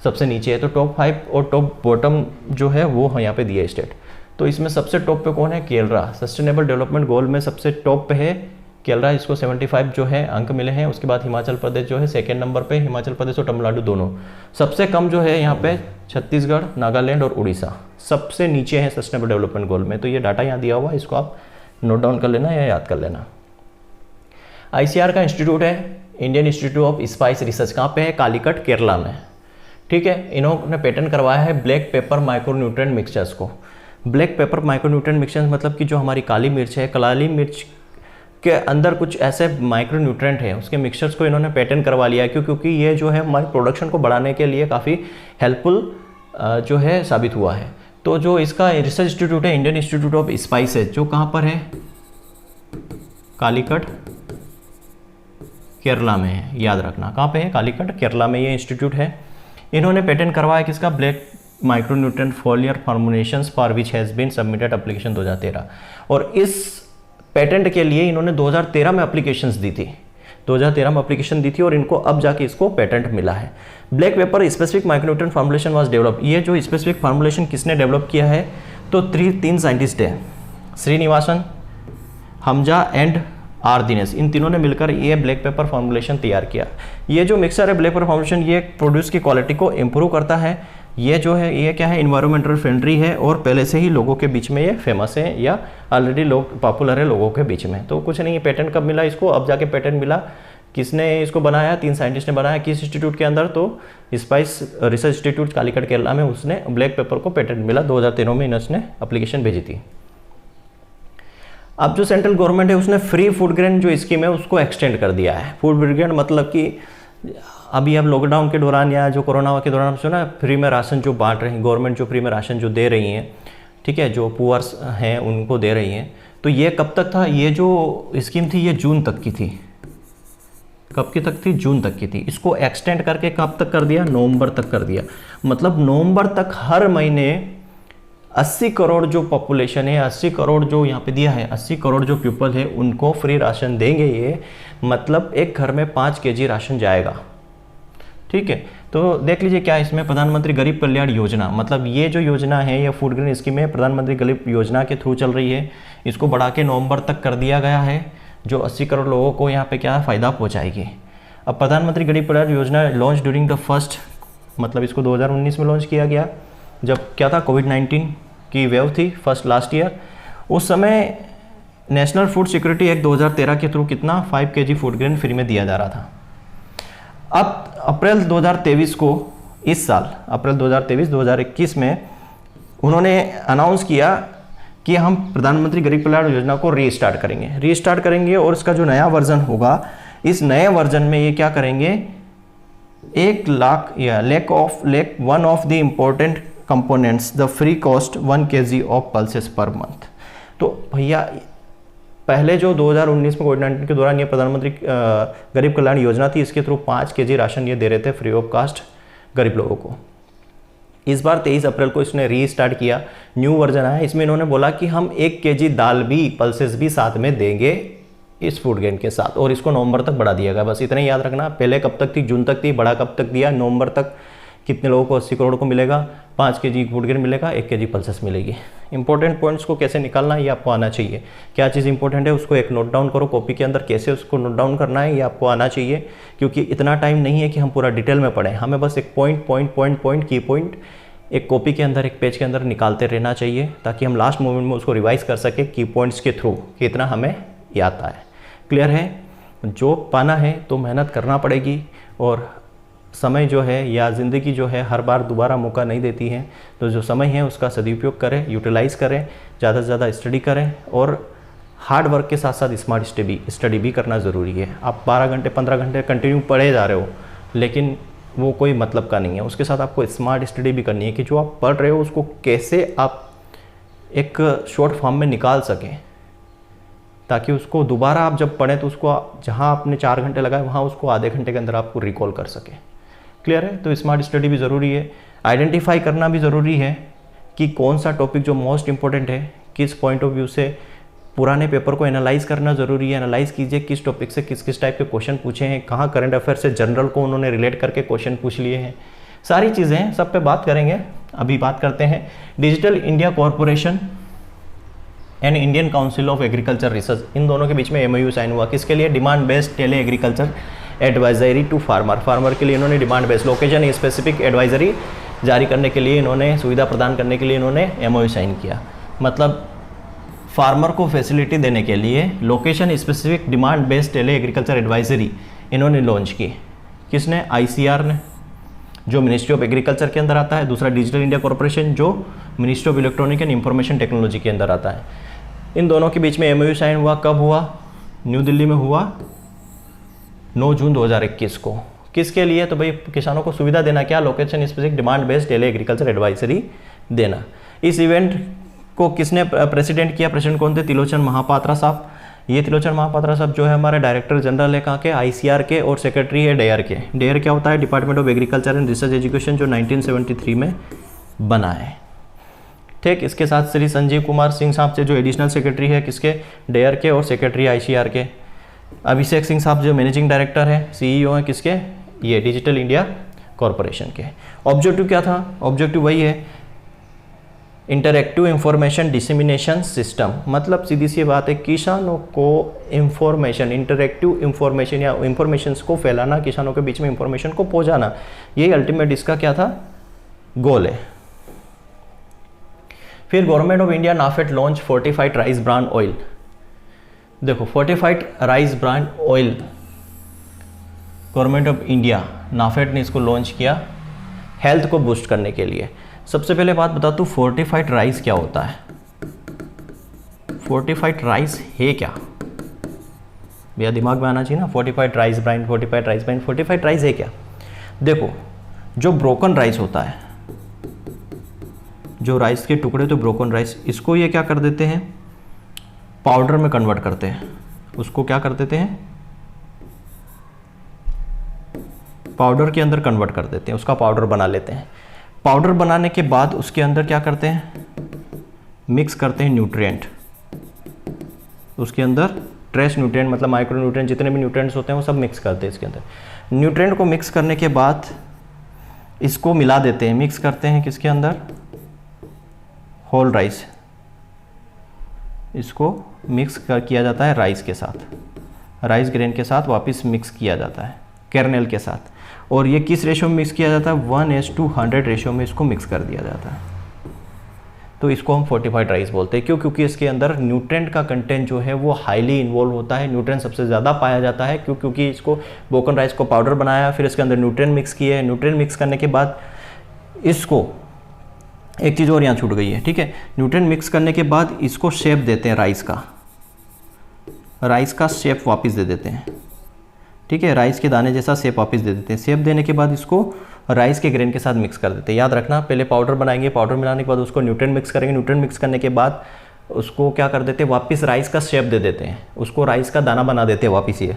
सबसे नीचे है। तो टॉप 5 और टॉप बॉटम जो है वो यहाँ पे दिया स्टेट। तो इसमें सबसे टॉप पे कौन है? केरला। सस्टेनेबल डेवलपमेंट गोल में सबसे टॉप पे है केरला इसको 75 जो है अंक मिले हैं। उसके बाद हिमाचल प्रदेश जो है सेकेंड नंबर पे, हिमाचल प्रदेश और तमिलनाडु दोनों। सबसे कम जो है यहाँ पे छत्तीसगढ़, नागालैंड और उड़ीसा सबसे नीचे है सस्टेनेबल डेवलपमेंट गोल में। तो ये डाटा यहाँ दिया हुआ है, इसको आप नोट डाउन कर लेना या याद कर लेना। ICAR का इंस्टीट्यूट है, Indian institute of spice research, कहाँ पे है? कालीकट, केरला में। ठीक है, इन्होंने पेटेंट करवाया है ब्लैक पेपर माइक्रोन्यूट्रिएंट मिक्सचर्स को। ब्लैक पेपर माइक्रोन्यूट्रिएंट मिक्सचर्स मतलब कि जो हमारी काली मिर्च है, काली मिर्च के अंदर कुछ ऐसे माइक्रोन्यूट्रिएंट है, उसके मिक्सचर्स को इन्होंने पेटेंट करवा लिया है। क्योंकि ये जो है हमारी प्रोडक्शन को बढ़ाने के लिए काफ़ी हेल्पफुल जो है साबित हुआ है। तो जो इसका रिसर्च इंस्टीट्यूट है इंडियन इंस्टीट्यूट ऑफ स्पाइसेज, जो कहाँ पर है? कालीकट, केरला में है, याद रखना। कहाँ पे है? कालीकट, केरला में ये इंस्टीट्यूट है। इन्होंने पेटेंट करवाया किसका? Black micronutrient foliar formulations for which has been submitted application 2013। और इस पेटेंट के लिए इन्होंने 2013 में एप्लीकेशंस दी थी, 2013 में एप्लीकेशन दी थी और इनको अब जाके इसको पेटेंट मिला है। Black pepper specific micronutrient formulation was develop. ये जो स्पेसिफिक फॉर्मुलेशन किसने डेवलप किया है? तो तीन साइंटिस्ट हैं, श्रीनिवासन, हमजा एंड आर दिनेश। इन तीनों ने मिलकर ये ब्लैक पेपर फॉर्मुलेशन तैयार किया। ये जो मिक्सर है ब्लैक पेपर फॉर्मुलेशन, ये प्रोड्यूस की क्वालिटी को इम्प्रूव करता है। ये जो है ये क्या है? इन्वायरमेंटल फ्रेंडली है और पहले से ही लोगों के बीच में ये फेमस है या ऑलरेडी लोग पॉपुलर है लोगों के बीच में। तो कुछ नहीं, ये पेटेंट कब मिला इसको? अब जाके पेटेंट मिला। किसने इसको बनाया? 3 साइंटिस्ट ने बनाया। किस इंस्टीट्यूट के अंदर? तो spice research institute Calicut, Kerala में। उसने ब्लैक पेपर को पेटेंट मिला, 2013 में इन्होंने एप्लीकेशन भेजी थी। अब जो सेंट्रल गवर्नमेंट है उसने फ्री फूड ग्रेन जो स्कीम है उसको एक्सटेंड कर दिया है। फूड ग्रेन मतलब कि अभी अब लॉकडाउन के दौरान या जो कोरोना के दौरान सुना फ्री में राशन जो बांट रही है गवर्नमेंट, जो फ्री में राशन जो दे रही हैं, ठीक है, जो पुअर्स हैं उनको दे रही हैं। तो ये कब तक था? ये जो स्कीम थी ये जून तक की थी। कब की तक थी? जून तक की थी। इसको एक्सटेंड करके कब तक कर दिया? नवंबर तक कर दिया। मतलब नवंबर तक हर महीने 80 करोड़ जो पॉपुलेशन है, 80 करोड़ जो यहाँ पे दिया है, 80 करोड़ जो पीपल है उनको फ्री राशन देंगे ये। मतलब एक घर में 5 kg राशन जाएगा। ठीक है, तो देख लीजिए क्या इसमें प्रधानमंत्री गरीब कल्याण योजना, मतलब ये जो योजना है ये फूड ग्रेन स्कीम है, प्रधानमंत्री गरीब योजना के थ्रू चल रही है। इसको बढ़ा के नवंबर तक कर दिया गया है, जो 80 करोड़ लोगों को यहाँ पे क्या फ़ायदा पहुँचाएगी। अब प्रधानमंत्री गरीब Kalyan Yojana launch during the first, मतलब इसको 2019 में लॉन्च किया गया, जब क्या था कोविड-19 की वेव थी फर्स्ट लास्ट ईयर। उस समय नेशनल फूड सिक्योरिटी एक्ट 2013 के थ्रू कितना 5 kg फूड ग्रेन फ्री में दिया जा रहा था। अब अप्रैल 2023 को, इस साल अप्रैल 2021 में उन्होंने अनाउंस किया कि हम प्रधानमंत्री गरीब कल्याण योजना को रीस्टार्ट करेंगे और इसका जो नया वर्जन होगा, इस नए वर्जन में ये क्या करेंगे, 1 लाख या lake one of the important components the free cost 1 kg of pulses per month. तो भैया पहले जो 2019 में कोविड-19 के दौरान ये प्रधानमंत्री गरीब कल्याण योजना थी, इसके थ्रू 5 kg राशन ये दे रहे थे फ्री ऑफ कास्ट गरीब लोगों को। इस बार 23 अप्रैल को इसने रीस्टार्ट किया, न्यू वर्जन आया। इसमें इन्होंने बोला कि हम 1 kg दाल भी, पल्सेस भी साथ में देंगे इस फूड ग्रेन के साथ, और इसको नवंबर तक बढ़ा दिया गया। बस इतना ही याद रखना, पहले कब तक थी? जून तक थी। बड़ा कब तक दिया? नवंबर तक। कितने लोगों को? 80 करोड़ को मिलेगा, 5 kg फूड ग्रेन मिलेगा, 1 kg पल्सेस मिलेगी। इंपॉर्टेंट पॉइंट्स को कैसे निकालना है ये आपको आना चाहिए। क्या चीज़ इंपॉर्टेंट है उसको एक नोट डाउन करो कॉपी के अंदर, कैसे उसको नोट डाउन करना है ये आपको आना चाहिए, क्योंकि इतना टाइम नहीं है कि हम पूरा डिटेल में पढ़ें। हमें बस एक पॉइंट की पॉइंट एक कॉपी के अंदर, एक पेज के अंदर निकालते रहना चाहिए, ताकि हम लास्ट मोमेंट में उसको रिवाइज कर सके की पॉइंट्स के थ्रू कि इतना हमें याद आए। क्लियर है? जो पाना है तो मेहनत करना पड़ेगी, और समय जो है या ज़िंदगी जो है हर बार दोबारा मौका नहीं देती है। तो जो समय है उसका सदुपयोग करें, यूटिलाइज़ करें, ज़्यादा से ज़्यादा स्टडी करें, और हार्ड वर्क के साथ साथ स्मार्ट स्टडी भी करना ज़रूरी है। आप 12 घंटे 15 घंटे कंटिन्यू पढ़े जा रहे हो, लेकिन वो कोई मतलब का नहीं है। उसके साथ आपको स्मार्ट स्टडी भी करनी है कि जो आप पढ़ रहे हो उसको कैसे आप एक शॉर्ट फॉर्म में निकाल सकें, ताकि उसको दोबारा आप जब पढ़ें तो उसको जहाँ आपने 4 घंटे लगाए वहाँ उसको आधे घंटे के अंदर आपको रिकॉल कर सकें। क्लियर है? तो स्मार्ट स्टडी भी ज़रूरी है। आइडेंटिफाई करना भी ज़रूरी है कि कौन सा टॉपिक जो मोस्ट इंपॉर्टेंट है, किस पॉइंट ऑफ व्यू से पुराने पेपर को एनालाइज करना ज़रूरी है। एनालाइज कीजिए किस टॉपिक से किस किस टाइप के क्वेश्चन पूछे हैं, कहाँ करंट अफेयर से जनरल को उन्होंने रिलेट करके क्वेश्चन पूछ लिए हैं। सारी चीज़ें हैं, सब पे बात करेंगे। अभी बात करते हैं digital India corporation and Indian council of agriculture research, इन दोनों के बीच में एमओयू साइन हुआ। किसके लिए? Demand based tele agriculture advisory to farmer के लिए इन्होंने demand based location specific advisory जारी करने के लिए इन्होंने सुविधा प्रदान करने के लिए इन्होंने एमओयू साइन किया। मतलब फार्मर को फैसिलिटी देने के लिए location specific demand based tele agriculture advisory इन्होंने लॉन्च की। किसने? आईसीआर ने, जो मिनिस्ट्री ऑफ एग्रीकल्चर के अंदर आता है। दूसरा डिजिटल इंडिया कॉर्पोरेशन, जो ministry of electronic and information technology के अंदर आता है। इन दोनों के बीच में एमओयू साइन हुआ। कब हुआ? न्यू दिल्ली में हुआ 9 जून 2021 को। किसके लिए? तो भाई किसानों को सुविधा देना, क्या? Location specific demand based tele agriculture advisory देना। इस इवेंट को किसने प्रेसिडेंट किया? प्रेसिडेंट कौन थे? त्रिलोचन महापात्रा साहब। ये त्रिलोचन महापात्रा साहब जो है हमारे डायरेक्टर जनरल है कहाँ के? आईसीआर के, और सेक्रेटरी है डेयर के। डेयर क्या होता है? Department of agriculture and research education, जो 1973 में बना है। ठीक, इसके साथ श्री संजीव कुमार सिंह साहब से जो एडिशनल सेक्रेटरी है किसके? डेयर के, और सेक्रेटरी आईसीआर के। अभिषेक सिंह साहब जो मैनेजिंग डायरेक्टर है, सीईओ है किसके? ये डिजिटल इंडिया कॉरपोरेशन के। ऑब्जेक्टिव क्या था? ऑब्जेक्टिव वही है, इंटरएक्टिव इंफॉर्मेशन डिसेमिनेशन सिस्टम। मतलब सीधी सी बात है, किसानों को इंफॉर्मेशन, इंटरएक्टिव इंफॉर्मेशन या इंफॉर्मेशन को फैलाना, किसानों के बीच में इंफॉर्मेशन को पहुंचाना, यही अल्टीमेट इसका क्या था? गोल है। फिर government of India NAFED launch fortified rice brand oil. देखो, fortified rice brand oil government of India NAFED ने इसको लॉन्च किया हेल्थ को बूस्ट करने के लिए। सबसे पहले बात बता दूं, फोर्टिफाइड राइस क्या होता है? फोर्टिफाइड राइस है क्या? भैया दिमाग में आना चाहिए ना। Fortified rice brand, fortified rice brand, fortified rice है क्या? देखो, जो ब्रोकन राइस होता है, जो राइस के टुकड़े तो ब्रोकन राइस, इसको ये क्या कर देते हैं? पाउडर में कन्वर्ट करते हैं। उसको क्या कर देते हैं? पाउडर के अंदर कन्वर्ट कर देते हैं, उसका पाउडर बना लेते हैं। पाउडर बनाने के बाद उसके अंदर क्या करते हैं? मिक्स करते हैं न्यूट्रिएंट। उसके अंदर ट्रेस न्यूट्रिएंट, मतलब माइक्रो न्यूट्रिएंट, जितने भी न्यूट्रिएंट्स होते हैं वो सब मिक्स करते हैं इसके अंदर। न्यूट्रिएंट को मिक्स करने के बाद इसको मिला देते हैं, मिक्स करते हैं किसके अंदर? Whole rice. इसको मिक्स किया जाता है राइस के साथ, राइस ग्रेन के साथ वापस मिक्स किया जाता है, कर्नेल के साथ। और ये किस रेशो में मिक्स किया जाता है? 1:100 रेशो में इसको मिक्स कर दिया जाता है। तो इसको हम फोर्टिफाइड राइस बोलते हैं। क्यों? क्योंकि इसके अंदर न्यूट्रिएंट का कंटेंट जो है वो हाईली इन्वॉल्व होता है, न्यूट्रिएंट सबसे ज़्यादा पाया जाता है। क्यों? क्योंकि इसको ब्रोकन राइस को पाउडर बनाया, फिर इसके अंदर न्यूट्रिएंट मिक्स किए हैं। न्यूट्रिएंट मिक्स करने के बाद इसको, एक चीज़ और यहाँ छूट गई है, ठीक है, न्यूट्रिएंट मिक्स करने के बाद इसको शेप देते हैं राइस का शेप वापस दे देते हैं, ठीक है, राइस के दाने जैसा शेप वापस दे देते हैं। शेप देने के बाद इसको राइस के ग्रेन के साथ मिक्स कर देते हैं। याद रखना, पहले पाउडर बनाएंगे, पाउडर मिलाने के बाद उसको न्यूट्रिएंट मिक्स करेंगे, न्यूट्रिएंट मिक्स करने के बाद उसको क्या कर देते हैं? वापस राइस का शेप दे देते हैं, उसको राइस का दाना बना देते हैं वापस। ये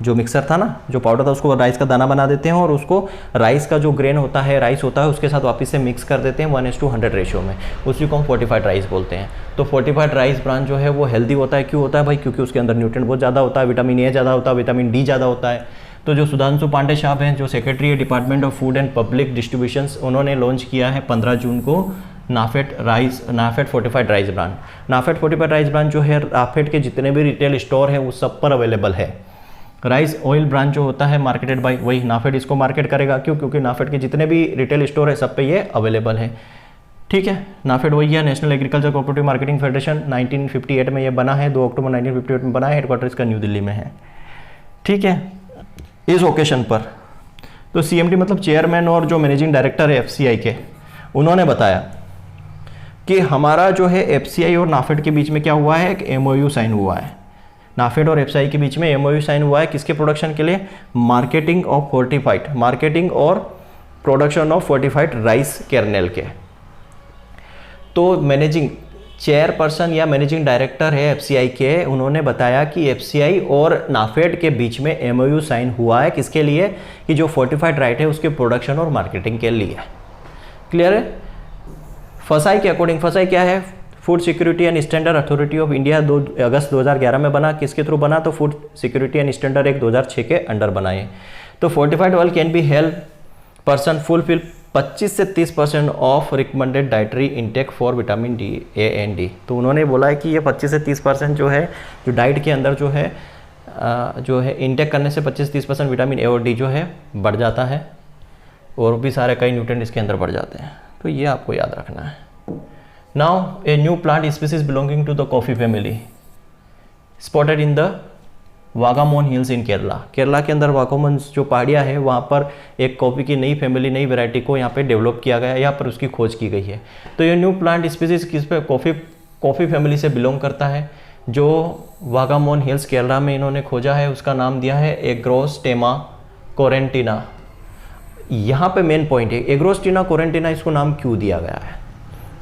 जो मिक्सर था ना, जो पाउडर था, उसको राइस का दाना बना देते हैं और उसको राइस का जो ग्रेन होता है, राइस होता है, उसके साथ वापस से मिक्स कर देते हैं 1:100 रेशो में। उसी को हम फोर्टिफाइड राइस बोलते हैं। तो फोर्टिफाइड राइस ब्रांड जो है वो हेल्दी होता है। क्यों होता है भाई? क्योंकि उसके अंदर न्यूट्रिएंट बहुत ज़्यादा होता है, विटामिन ए ज़्यादा होता है, विटामिन डी ज़्यादा होता है। तो जो सुधांशु पांडे साहब हैं, जो सेक्रेटरी है department of food and public distributions, उन्होंने लॉन्च किया है 15 जून को NAFED fortified rice brand. NAFED fortified rice brand जो है नाफेड के जितने भी रिटेल स्टोर है उस सब पर अवेलेबल है। राइस ऑयल ब्रांड जो होता है मार्केटेड बाय, वही नाफेड इसको मार्केट करेगा। क्यों? क्योंकि नाफेड के जितने भी रिटेल स्टोर है सब पे ये अवेलेबल है, ठीक है। नाफेड वही है, national agriculture cooperative marketing federation, 1958 में ये बना है, 2 अक्टूबर 1958 में बना है, हेडक्वार्टर इसका न्यू दिल्ली में है, ठीक है। इस ओकेशन पर तो सीएमडी मतलब चेयरमैन और जो मैनेजिंग डायरेक्टर है एफसीआई के, उन्होंने बताया कि हमारा जो है एफसीआई और नाफेड के बीच में क्या हुआ है? एक एमओयू साइन हुआ है। नाफेड और एफसीआई के बीच में एमओयू साइन हुआ है किसके प्रोडक्शन के लिए? मार्केटिंग और production of fortified rice kernel के। तो मैनेजिंग चेयरपर्सन या मैनेजिंग डायरेक्टर है एफसीआई के, उन्होंने बताया कि एफसीआई और नाफेड के बीच में एमओयू साइन हुआ है किसके लिए? कि जो फोर्टिफाइड राइट है उसके प्रोडक्शन और मार्केटिंग के लिए। क्लियर है? फसाई के अकॉर्डिंग, फसाई क्या है? Food security and standard authority of India 2 अगस्त 2011 में बना। किसके थ्रू बना? तो food security and standard act 2006 के अंडर बनाए। तो fortified oil can be help person fulfil 25 से 30% of recommended dietary intake for vitamin D A and D. तो उन्होंने बोला है कि ये 25 से 30% जो है, जो डाइट के अंदर जो है इंटेक करने से 25-30% विटामिन ए और डी जो है बढ़ जाता है, और भी सारे कई न्यूट्रिएंट इसके अंदर बढ़ जाते हैं। तो ये आपको याद रखना है। Now a new plant species belonging to the coffee family spotted in the Vagamon hills in Kerala. Kerala के अंदर वागामोन जो पहाड़ियाँ है, वहाँ पर एक कॉफ़ी की नई फैमिली, नई वैरायटी को यहाँ पे डेवलप किया गया है, यहाँ पर उसकी खोज की गई है। तो ये न्यू प्लांट स्पीसीज किस पे, कॉफ़ी फैमिली से बिलोंग करता है, जो वागामोन हिल्स केरला में इन्होंने खोजा है। उसका नाम दिया है एग्रोस्टेमा कोरेंटिना। यहाँ पे मेन पॉइंट है एग्रोस्टेमा कोरेंटिना, इसको नाम क्यों दिया गया है।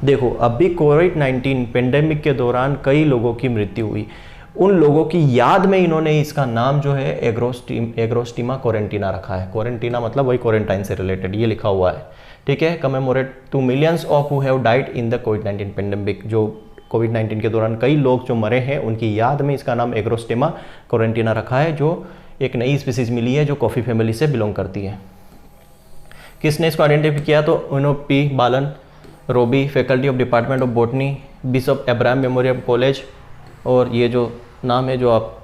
देखो, अभी कोविड-19 पेंडेमिक के दौरान कई लोगों की मृत्यु हुई, उन लोगों की याद में इन्होंने इसका नाम जो है एग्रोस्टेमा कोरेंटिना रखा है। कोरेंटिना मतलब वही क्वारंटाइन से रिलेटेड, ये लिखा हुआ है, ठीक है। Commemorate to millions of who have died in the कोविड-19 पेंडेमिक। जो कोविड-19 के दौरान कई लोग जो मरे हैं, उनकी याद में इसका नाम एग्रोस्टेमा कोरेंटिना रखा है, जो एक नई स्पीसीज मिली है जो कॉफ़ी फैमिली से बिलोंग करती है। किसने इसको आइडेंटिफाई किया? तो उनो पी बालन रोबी, faculty of department of botany, bishop Abraham memorial college. और ये जो नाम है, जो आप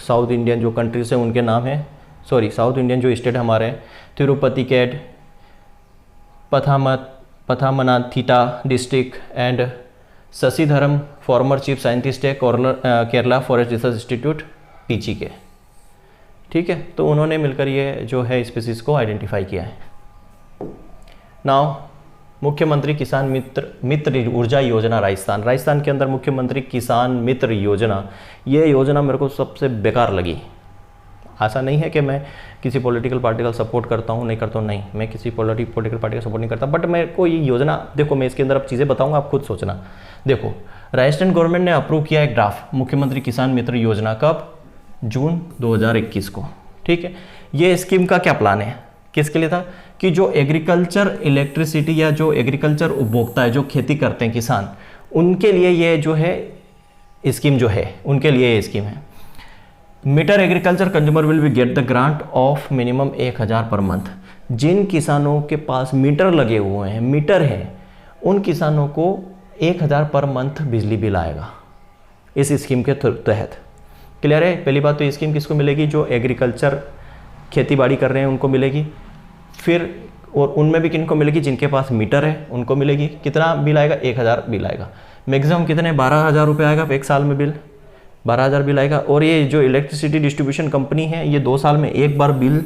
साउथ इंडियन जो कंट्रीज हैं उनके नाम है, साउथ इंडियन जो स्टेट हमारे हैं, तिरुपति कैट, पथामनाथिटा डिस्ट्रिक्ट एंड शशिधरम फॉर्मर चीफ साइंटिस्ट है Kerala forest research institute Peechi के, ठीक है। तो उन्होंने मिलकर ये जो है स्पीसीज को आइडेंटिफाई किया है। नाउ मुख्यमंत्री किसान मित्र ऊर्जा योजना राजस्थान के अंदर मुख्यमंत्री किसान मित्र योजना, ये योजना मेरे को सबसे बेकार लगी। ऐसा नहीं है कि मैं किसी पॉलिटिकल पार्टी का सपोर्ट करता हूँ, नहीं करता हूँ, नहीं, मैं किसी पॉलिटिकल पार्टी का सपोर्ट नहीं करता, बट मेरे को ये योजना, देखो मैं इसके अंदर अब चीज़ें बताऊँगा, आप खुद सोचना। देखो, राजस्थान गवर्नमेंट ने अप्रूव किया एक ड्राफ्ट मुख्यमंत्री किसान मित्र योजना, कब? जून 2021 को, ठीक है। ये स्कीम का क्या प्लान है, किसके लिए था? कि जो एग्रीकल्चर इलेक्ट्रिसिटी या जो एग्रीकल्चर उपभोक्ता है, जो खेती करते हैं किसान, उनके लिए ये जो है स्कीम जो है, उनके लिए ये स्कीम है। Meter agriculture consumer will be get the grant of minimum 1000 per month. जिन किसानों के पास मीटर लगे हुए हैं, मीटर है, उन किसानों को 1000 पर मंथ बिजली बिल आएगा इस स्कीम के तहत। क्लियर है? पहली बात तो ये स्कीम किसको मिलेगी? जो एग्रीकल्चर खेती बाड़ी कर रहे हैं उनको मिलेगी। फिर और उनमें भी किनको मिलेगी? जिनके पास मीटर है उनको मिलेगी। कितना बिल आएगा? 1000 बिल आएगा। मैक्सिमम कितने? 12000 रुपये आएगा एक साल में बिल, 12000 बिल आएगा। और ये जो इलेक्ट्रिसिटी डिस्ट्रीब्यूशन कंपनी है, ये 2 साल में एक बार बिल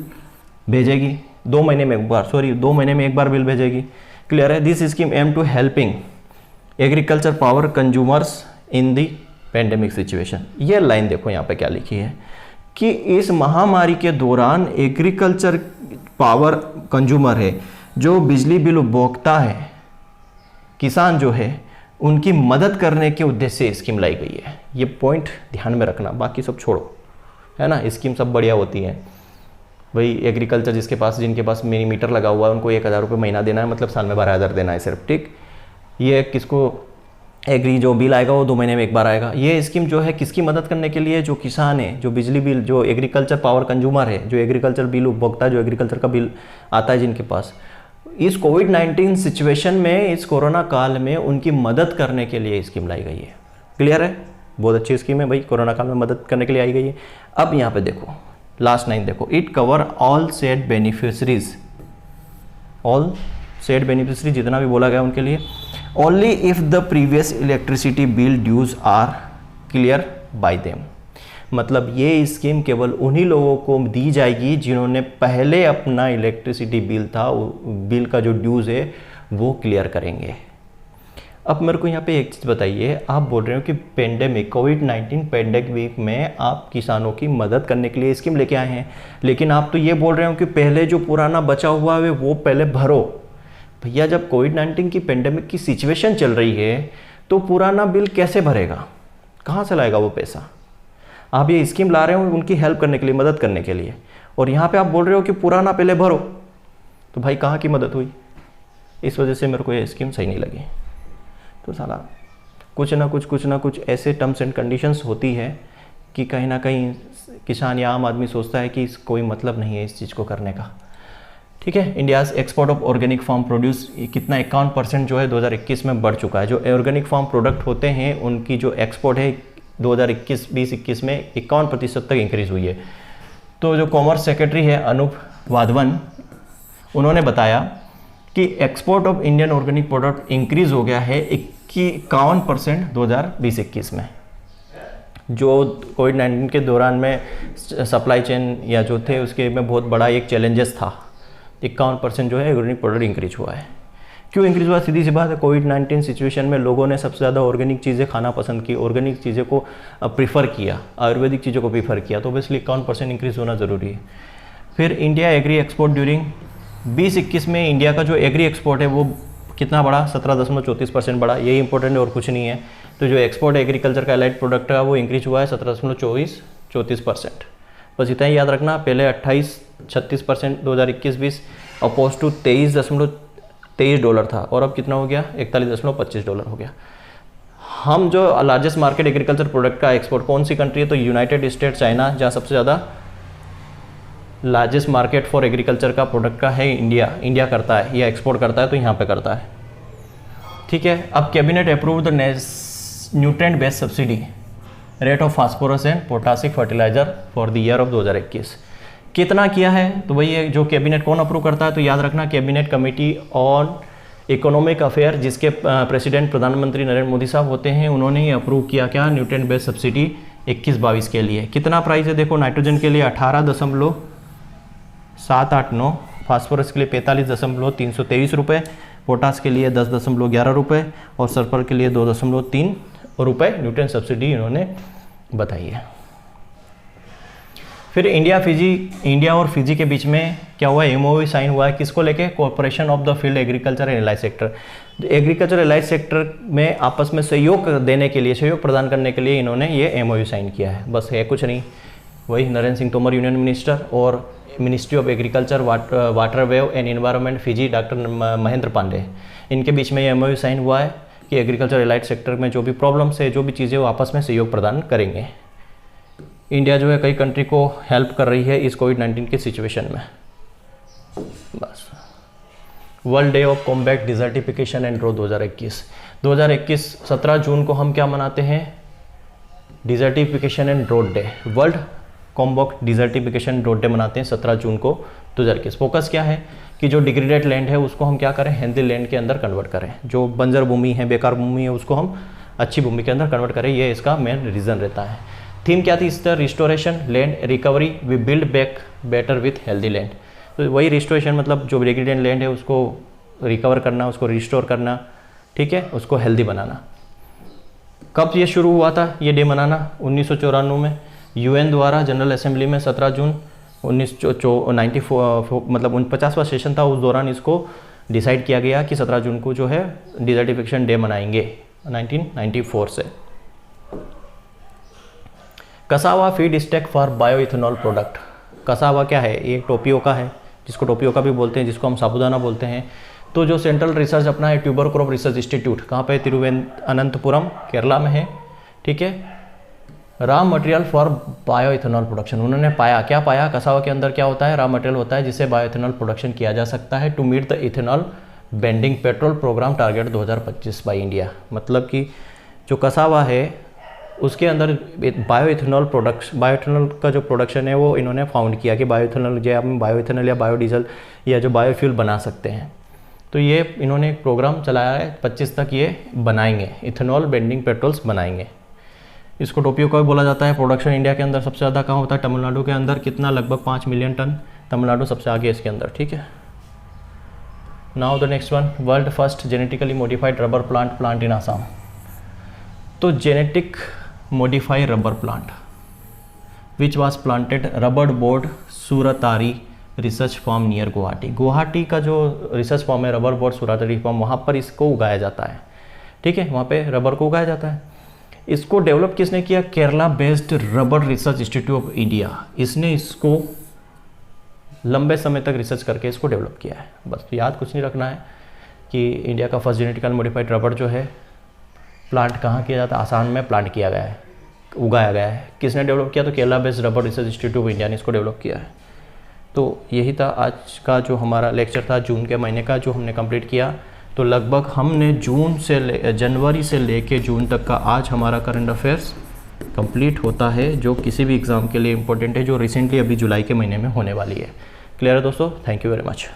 भेजेगी, 2 महीने में एक बार, 2 महीने में एक बार बिल भेजेगी। क्लियर है? This scheme aim to helping agriculture power consumers in the pandemic situation. ये लाइन देखो यहाँ पे क्या लिखी है कि इस महामारी के दौरान एग्रीकल्चर पावर कंज्यूमर है, जो बिजली बिल उपभोक्ता है, किसान जो है, उनकी मदद करने के उद्देश्य से स्कीम लाई गई है। ये पॉइंट ध्यान में रखना, बाकी सब छोड़ो, है ना। स्कीम सब बढ़िया होती है भाई। एग्रीकल्चर जिनके पास मिनी मीटर लगा हुआ है, उनको 1000 रुपये महीना देना है, मतलब साल में 12000 देना है सिर्फ, ठीक। ये किसको एग्री जो बिल आएगा वो 2 महीने में एक बार आएगा। ये स्कीम जो है किसकी मदद करने के लिए? जो किसान है, जो बिजली बिल, जो एग्रीकल्चर पावर कंज्यूमर है, जो एग्रीकल्चर बिल उपभोक्ता, जो एग्रीकल्चर का बिल आता है जिनके पास, इस कोविड-19 सिचुएशन में, इस कोरोना काल में उनकी मदद करने के लिए स्कीम लाई गई है। क्लियर है? बहुत अच्छी स्कीम है भाई, कोरोना काल में मदद करने के लिए आई गई है। अब यहाँ पे देखो लास्ट 9 देखो, it cover all said beneficiaries, all said beneficiary जितना भी बोला गया उनके लिए, only if the previous electricity bill dues are clear by them. मतलब ये स्कीम केवल उन्हीं लोगों को दी जाएगी जिन्होंने पहले अपना इलेक्ट्रिसिटी बिल था, बिल का जो ड्यूज है वो क्लियर करेंगे। अब मेरे को यहाँ पे एक चीज़ बताइए, आप बोल रहे हो कि पेंडेमिक, कोविड-19 पेंडेमिक में आप किसानों की मदद करने के लिए स्कीम लेके आए हैं, लेकिन आप तो ये बोल रहे हो कि पहले जो पुराना बचा हुआ है वो पहले भरो। भैया, जब कोविड-19 की पेंडेमिक की सिचुएशन चल रही है तो पुराना बिल कैसे भरेगा? कहाँ से लाएगा वो पैसा? आप ये स्कीम ला रहे हो उनकी हेल्प करने के लिए, मदद करने के लिए, और यहाँ पे आप बोल रहे हो कि पुराना पहले भरो, तो भाई कहाँ की मदद हुई? इस वजह से मेरे को ये स्कीम सही नहीं लगी। तो साला कुछ ना कुछ ऐसे टर्म्स एंड कंडीशंस होती है कि कहीं ना कहीं किसान या आम आदमी सोचता है कि कोई मतलब नहीं है इस चीज़ को करने का। ठीक है। India's export of organic farm produce कितना 51% जो है 2021 में बढ़ चुका है। जो ऑर्गेनिक फार्म प्रोडक्ट होते हैं उनकी जो एक्सपोर्ट है 2021 में 51% तक इंक्रीज़ हुई है। तो जो कॉमर्स सेक्रेटरी है अनूप वाधवन, उन्होंने बताया कि export of Indian organic product increase हो गया है 51% 2020-21 में। जो कोविड-19 के दौरान में सप्लाई चेन या जो थे उसके में बहुत बड़ा एक चैलेंजेस था। 51% जो है ऑर्गेनिक प्रोडक्ट इंक्रीज हुआ है। क्यों इंक्रीज हुआ? सीधी सी बात है, कोविड-19 सिचुएशन में लोगों ने सबसे ज़्यादा ऑर्गेनिक चीज़ें खाना पसंद की, ऑर्गेनिक चीज़ों को प्रीफर किया, आयुर्वेदिक चीज़ों को प्रीफर किया, तो ऑब्वियसली 51% इंक्रीज होना ज़रूरी है। फिर इंडिया एग्री एक्सपोर्ट ड्यूरिंग 2021 में इंडिया का जो एग्री एक्सपोर्ट है वो कितना बढ़ा? 17.34% बढ़ा। यही इंपॉर्टेंट है और कुछ नहीं है। तो जो एक्सपोर्ट एग्रीकल्चर का एलाइड प्रोडक्ट है वो इंक्रीज हुआ है 17.34%। बस इतना ही याद रखना। पहले 28-36% 2021-20 अपोज टू $23.23 था और अब कितना हो गया? $41.25 हो गया। हम जो लार्जेस्ट मार्केट एग्रीकल्चर प्रोडक्ट का एक्सपोर्ट कौन सी कंट्री है? तो यूनाइटेड स्टेट, चाइना, जहाँ सबसे ज़्यादा लार्जेस्ट मार्केट फॉर एग्रीकल्चर का प्रोडक्ट का है इंडिया करता है या एक्सपोर्ट करता है, तो यहाँ पे करता है। ठीक है। अब cabinet approve the nutrient based subsidy rate of phosphorus and potassic fertiliser for the year of 2021। कितना किया है? तो वही है जो कैबिनेट कौन अप्रूव करता है, तो याद रखना cabinet committee on economic affair, जिसके प्रेसिडेंट प्रधानमंत्री नरेंद्र मोदी साहब होते हैं, उन्होंने ही अप्रूव किया क्या? न्यूट्रिएंट बेस्ड सब्सिडी 21-22 के लिए। कितना प्राइस है देखो, नाइट्रोजन के लिए 18.789, फास्फोरस के लिए 45.323 रुपये, पोटास के लिए 10.11 रुपये और सल्फर के लिए 2.3 रुपये न्यूट्रिएंट सब्सिडी इन्होंने बताई है। फिर इंडिया और फिजी के बीच में क्या हुआ? एमओयू साइन हुआ है। किसको लेके? Corporation of the field agriculture and allied sector. Agriculture allied sector में आपस में सहयोग देने के लिए, सहयोग प्रदान करने के लिए इन्होंने ये एमओयू साइन किया है। बस है कुछ नहीं, वही नरेंद्र सिंह तोमर यूनियन मिनिस्टर और ministry of agriculture, water wave and environment Fiji doctor Mahendra Pandey, इनके बीच में ये एमओयू साइन हुआ है कि एग्रीकल्चर एलाइड सेक्टर में जो भी प्रॉब्लम्स है, जो भी चीज़ें, वो आपस में सहयोग प्रदान करेंगे। इंडिया जो है कई कंट्री को हेल्प कर रही है इस कोविड-19 के सिचुएशन में। बस world day of combat desertification and drought 2021 17 जून को हम क्या मनाते हैं? Desertification and drought day. World combat desertification drought day मनाते हैं 17 जून को 2021। फोकस क्या है कि जो डिग्रेडेड लैंड है उसको हम क्या करें? हेल्दी लैंड के अंदर कन्वर्ट करें। जो बंजर भूमि है, बेकार भूमि है, उसको हम अच्छी भूमि के अंदर कन्वर्ट करें। ये इसका मेन रीज़न रहता है। थीम क्या थी इसका? Restoration, land recovery, we build back better with healthy land. तो वही रिस्टोरेशन मतलब जो डिग्रेडेड लैंड है उसको रिकवर करना, उसको रिस्टोर करना, ठीक है, उसको हेल्दी बनाना। कब ये शुरू हुआ था ये डे मनाना? 1994 में यूएन द्वारा जनरल असेंबली में 17 जून 1994 मतलब 50वां सेशन था, उस दौरान इसको डिसाइड किया गया कि 17 जून को जो है डिजर्टिफिकेशन डे मनाएंगे 1994 से। Cassava feed stack for bio ethanol product. Cassava क्या है? ये टोपियोका है, जिसको टोपियोका भी बोलते हैं, जिसको हम साबुदाना बोलते हैं। तो जो सेंट्रल रिसर्च अपना है ट्यूबर क्रॉप रिसर्च इंस्टीट्यूट, कहाँ पे? तिरुवनंतपुरम केरला में है, ठीक है। Raw material for bio ethanol production. उन्होंने पाया, क्या पाया? कसावा के अंदर क्या होता है? रॉ मटेरियल होता है जिससे बायो इथेनॉल प्रोडक्शन किया जा सकता है to meet the ethanol blending petrol program target 2025 by India. मतलब कि जो कसावा है उसके अंदर बायो इथेनॉल का जो प्रोडक्शन है वो इन्होंने फाउंड किया कि बायो इथेनॉल जो हम बायो इथेनॉल या बायोडीजल या जो बायोफ्यूल बना सकते हैं। तो ये इन्होंने एक प्रोग्राम चलाया है, 25 तक ये बनाएंगे, इथेनॉल बेंडिंग पेट्रोल्स बनाएंगे। इसको टोपियोका भी बोला जाता है। प्रोडक्शन इंडिया के अंदर सबसे ज़्यादा कहाँ होता है? तमिलनाडु के अंदर। कितना? लगभग 5 मिलियन टन। तमिलनाडु सबसे आगे इसके अंदर, ठीक है। Now the next one, world first genetically modified rubber plant in Assam. तो genetic modify rubber plant which was planted rubber board सूरतारी research farm near Guwahati. Guwahati का जो रिसर्च फार्म है रबर बोर्ड सूरतारी फार्म, वहाँ पर इसको उगाया जाता है, ठीक है। वहाँ पे रबर को उगाया जाता है। इसको डेवलप किसने किया? Kerala based rubber research institute of India. इसने इसको लंबे समय तक रिसर्च करके इसको डेवलप किया है। बस तो याद कुछ नहीं रखना है कि इंडिया का फर्स्ट जेनेटिकल मॉडिफाइड रबर जो है प्लांट कहाँ किया जाता है? आसाम में प्लांट किया गया है, उगाया गया है। किसने डेवलप किया? तो Kerala based rubber research institute of India ने इसको डेवलप किया है। तो यही था आज का जो हमारा लेक्चर था जून के महीने का, जो हमने कंप्लीट किया। तो लगभग हमने जनवरी से लेके जून तक का आज हमारा करंट अफेयर्स कंप्लीट होता है, जो किसी भी एग्ज़ाम के लिए इम्पोर्टेंट है, जो रिसेंटली अभी जुलाई के महीने में होने वाली है। क्लियर है दोस्तों? Thank you very much.